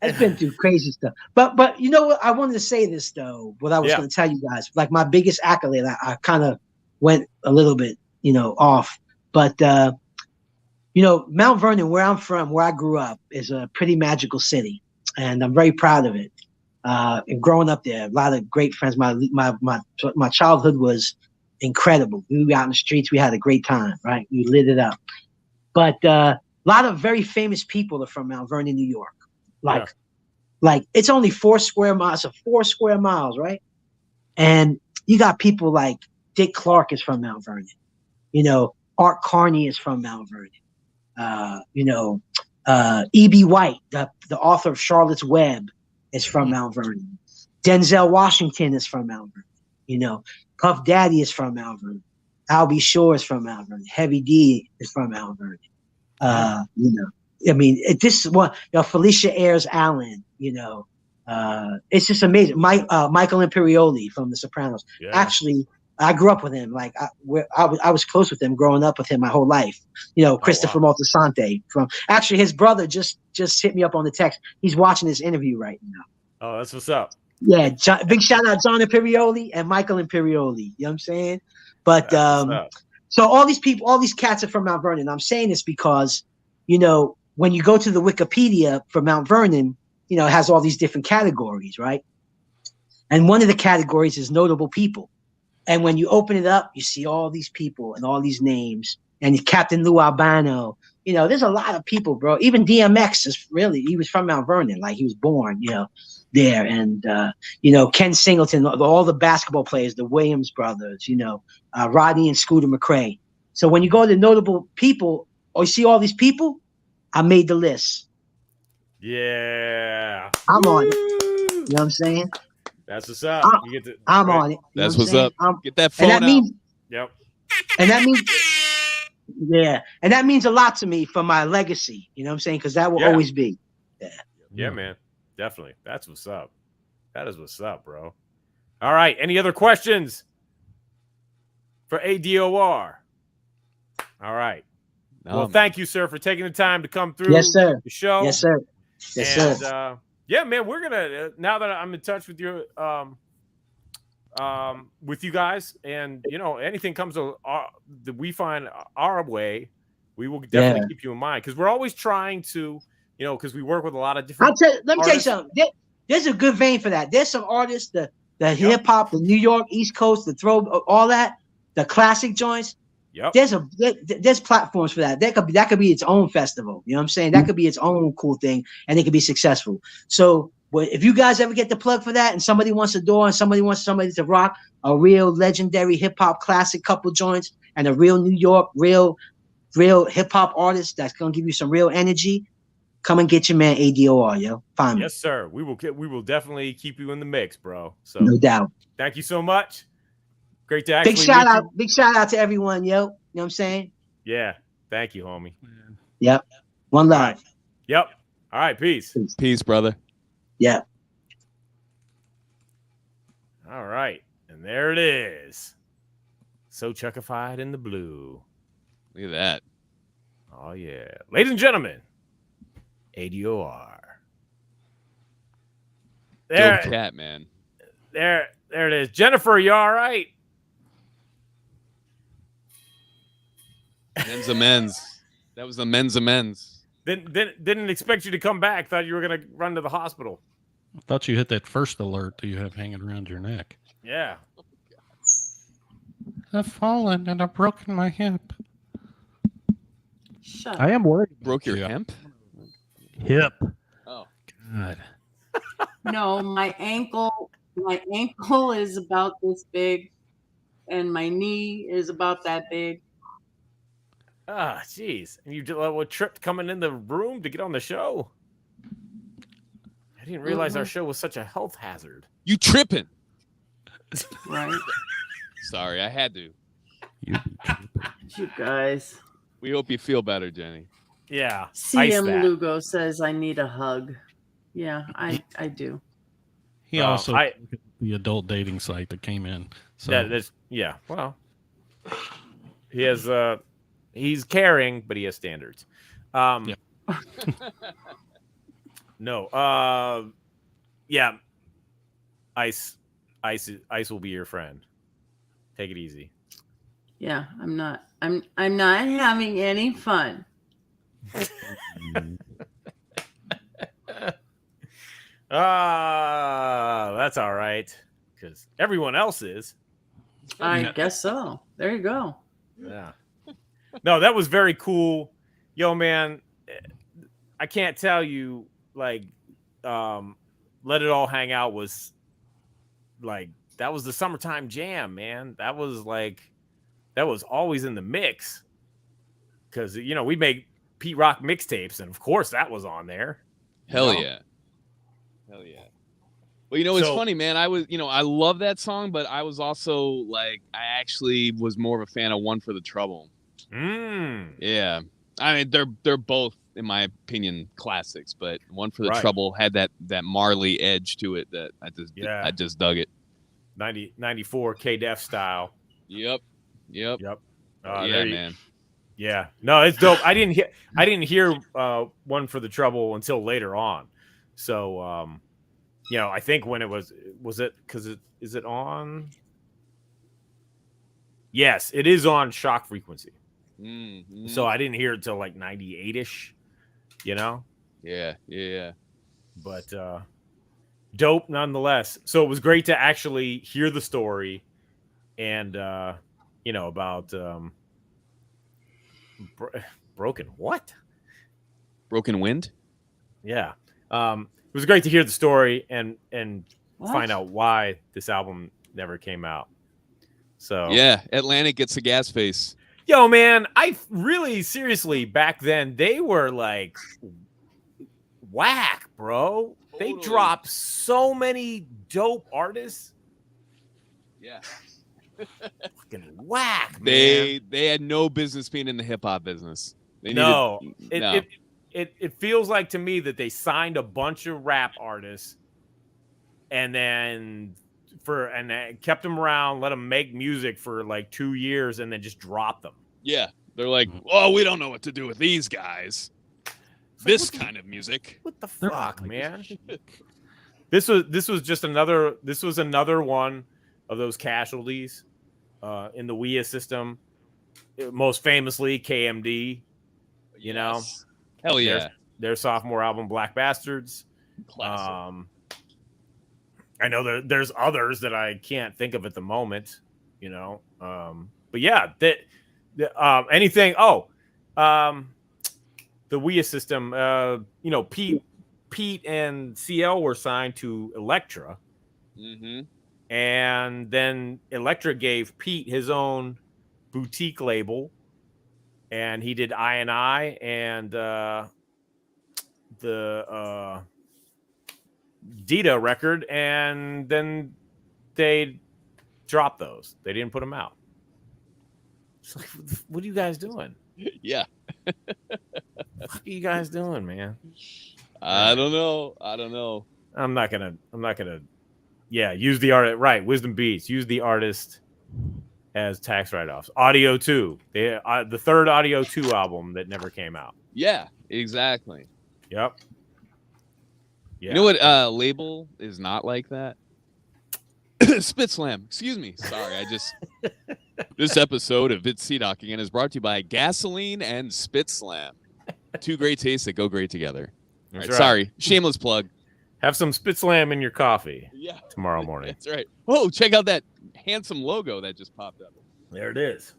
it's been through crazy stuff. But you know what? I wanted to say this though. What I was going to tell you guys, like my biggest accolade, I kind of went a little bit, off. But Mount Vernon, where I'm from, where I grew up, is a pretty magical city, and I'm very proud of it. And growing up there, a lot of great friends. My childhood was incredible. We were out in the streets. We had a great time, right? We lit it up. But a lot of very famous people are from Mount Vernon, New York. Like it's only 4 square miles, so 4 square miles, right? And you got people like Dick Clark is from Mount Vernon. Art Carney is from Mount Vernon. E.B. White, the author of Charlotte's Web, is from Mount Vernon. Denzel Washington is from Mount Vernon. Puff Daddy is from Mount Vernon. Albie Shore is from Mount Vernon. Heavy D is from Mount Vernon. I mean, this is one. Felicia Ayers Allen. It's just amazing. Michael Imperioli from The Sopranos. Yeah. Actually, I grew up with him. Like I was close with him, growing up with him my whole life. Christopher Moltisanti actually his brother just hit me up on the text. He's watching this interview right now. Oh, that's what's up. Yeah, big shout out John Imperioli and Michael Imperioli. You know what I'm saying? But so all these people, all these cats are from Mount Vernon. I'm saying this because, when you go to the Wikipedia for Mount Vernon, it has all these different categories, right? And one of the categories is notable people. And when you open it up, you see all these people and all these names. And Captain Lou Albano, there's a lot of people, bro. Even DMX he was from Mount Vernon. Like he was born, there. And, Ken Singleton, all the basketball players, the Williams brothers, Rodney and Scooter McRae. So when you go to notable people, or you see all these people, I made the list. Yeah. I'm on it. You know what I'm saying? That's what's up. I'm on it. That's what's up. Get that phone out. Yep. And that means, yeah. And that means a lot to me for my legacy. You know what I'm saying? Because that will always be. Yeah. Yeah, man. Definitely. That's what's up. That is what's up, bro. All right. Any other questions for A.D.O.R? All right. Well, thank you, sir, for taking the time to come through the show. Yes, sir. Yes, sir. Yeah, man, we're gonna now that I'm in touch with you, with you guys, and anything comes that we find our way, we will definitely keep you in mind because we're always trying to, because we work with a lot of different. Let me tell you something. There's a good vein for that. There's some artists, the hip hop, the New York East Coast, the throw, all that, the classic joints. Yep. There's platforms for that. That could be its own festival. You know what I'm saying? That could be its own cool thing, and it could be successful. So, if you guys ever get the plug for that, and somebody wants A.D.O.R, and somebody wants somebody to rock a real legendary hip hop classic couple joints, and a real New York real hip hop artist that's gonna give you some real energy, come and get your man A.D.O.R, yo. Find me. Yes, sir. We will definitely keep you in the mix, bro. So no doubt. Thank you so much. Great to actually big shout out to everyone, yo. You know what I'm saying? Yeah. Thank you, homie. Yep. One love. Right. Yep. All right. Peace. Peace, brother. Yep. All right. And there it is. So chuckified in the blue. Look at that. Oh, yeah. Ladies and gentlemen, A.D.O.R. There. Dope cat, man. There it is. Jennifer, you all right? Men's amends. That was the men's amends. Didn't expect you to come back. Thought you were gonna run to the hospital. I thought you hit that first alert that you have hanging around your neck. Yeah. I've fallen and I've broken my hip. Shut I am worried. Broke your hip? Hip. Oh. God. No, my ankle is about this big, and my knee is about that big. Ah, jeez. And you tripped coming in the room to get on the show? I didn't realize our show was such a health hazard. You tripping? Right. Sorry, I had to. You guys. We hope you feel better, Jenny. Yeah. CM Lugo says I need a hug. Yeah, I do. He also the adult dating site that came in. So Well, he has he's caring, but he has standards. No. Yeah. Ice will be your friend. Take it easy. Yeah, I'm not having any fun. That's all right, because everyone else is. I guess so. There you go. Yeah. No, that was very cool. Yo, man, I can't tell you, like, Let It All Hang Out was, like, that was the summertime jam, man. That was always in the mix. Because, we make Pete Rock mixtapes, and of course that was on there. Hell yeah. Well, it's funny, man. I love that song, but I was also like, I actually was more of a fan of One for the Trouble. Yeah. I mean, they're both, in my opinion, classics, but One for the Trouble had that Marley edge to it that I just dug it. 94 K-Def style. Yep. Yeah, man. Yeah. No, it's dope. I didn't hear One for the Trouble until later on. So I think when it was it because is it on? Yes, it is on Shock Frequency. Mm-hmm. So I didn't hear it till like 98-ish, Yeah. But dope nonetheless. So it was great to actually hear the story and about broken wind. Yeah. It was great to hear the story and find out why this album never came out. So yeah, Atlantic gets a gas face. Yo, man, I really seriously back then they were like whack, bro. Totally. They dropped so many dope artists. Yeah. Fucking whack, man. They had no business being in the hip hop business. It feels like to me that they signed a bunch of rap artists and then kept them around, let them make music for like 2 years, and then just dropped them. Yeah, they're like, oh, we don't know what to do with these guys. This kind of music. What the fuck, man? This was just another one of those casualties in the WIA system. Most famously, KMD. Hell yeah. Their sophomore album, Black Bastards. Classic. I know there's others that I can't think of at the moment, but yeah, anything. The WIA system. Pete and CL were signed to Elektra, and then Elektra gave Pete his own boutique label, and he did I and the A.D.O.R record, and then they dropped those. They didn't put them out. It's like, what are you guys doing? Yeah. What are you guys doing, man? I don't know. I'm not gonna. Yeah, use the artist. Right, Wisdom Beats. Use the artist as tax write-offs. A.D.O.R. The third A.D.O.R. album that never came out. Yeah, exactly. Yep. Yeah. You know what label is not like that? Spit Slam. Excuse me. Sorry, this episode of It's C-Doc again is brought to you by Gasoline and Spit Slam. Two great tastes that go great together. All right, sorry. Shameless plug. Have some Spit Slam in your coffee tomorrow morning. That's right. Oh, check out that handsome logo that just popped up. There it is.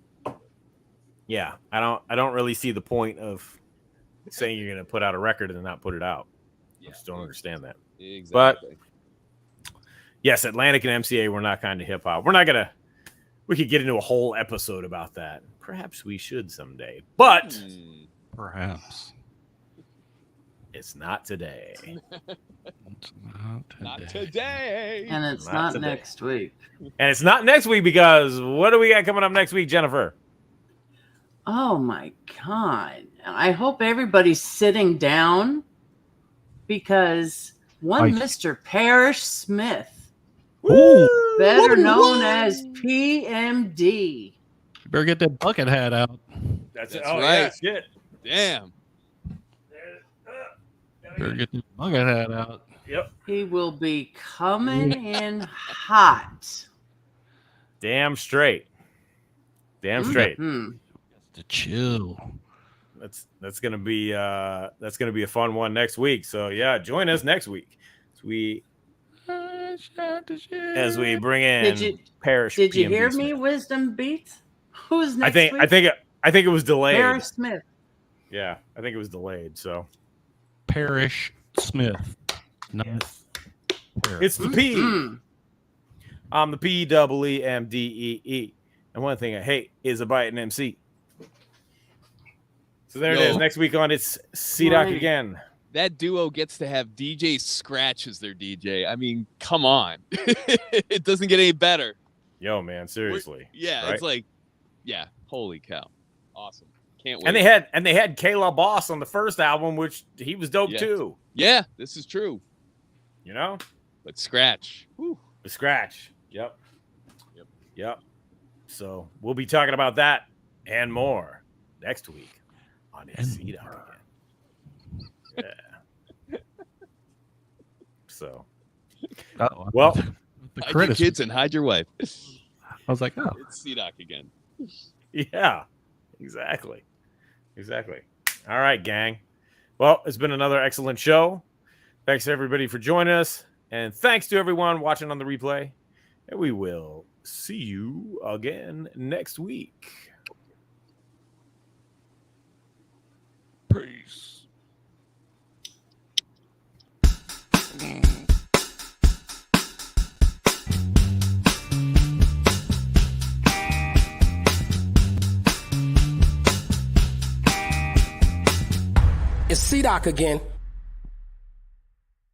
Yeah, I don't really see the point of saying you're going to put out a record and not put it out. I just don't understand that. Exactly. But yes, Atlantic and MCA were not kind of hip hop. We're not gonna. We could get into a whole episode about that. Perhaps we should someday, but perhaps it's not today. It's Not today. And it's Not not today. next week. And it's not next week because what do we got coming up next week, Jennifer? Oh my God. I hope everybody's sitting down because one Mr. Parrish Smith, better known as PMD. You better get that bucket hat out. That's right. Yeah, shit. Damn. Better get the bucket hat out. Yep. He will be coming in hot. Damn straight. Damn straight. Mm-hmm. To chill. That's gonna be a fun one next week. So yeah, join us next week as we bring in Parrish. Did you PMD hear Smith. me, Wisdom Beats? Who's next I week? think it was delayed. Parrish Smith. Yeah, I think it was delayed. So Parrish Smith. Nice. it's the P. Mm-hmm. I'm the PEEMDEE. And one thing I hate is a biting MC. So there it is. Next week on It's C-Doc again. That duo gets to have DJ Scratch as their DJ. I mean, come on. It doesn't get any better. Yo, man, seriously. Yeah, right? it's like, yeah, holy cow. Awesome. Can't wait. And they had Kayla Boss on the first album, which he was dope too. Yeah, this is true. You know? But Scratch. Whew. The Scratch. Yep. So we'll be talking about that and more next week on It's C-Doc again. Yeah. So, well, hide your kids and hide your wife. I was like, oh, it's C-Doc again. Yeah, exactly. All right, gang. Well, it's been another excellent show. Thanks to everybody for joining us, and thanks to everyone watching on the replay. And we will see you again next week. Peace. It's C-Doc again.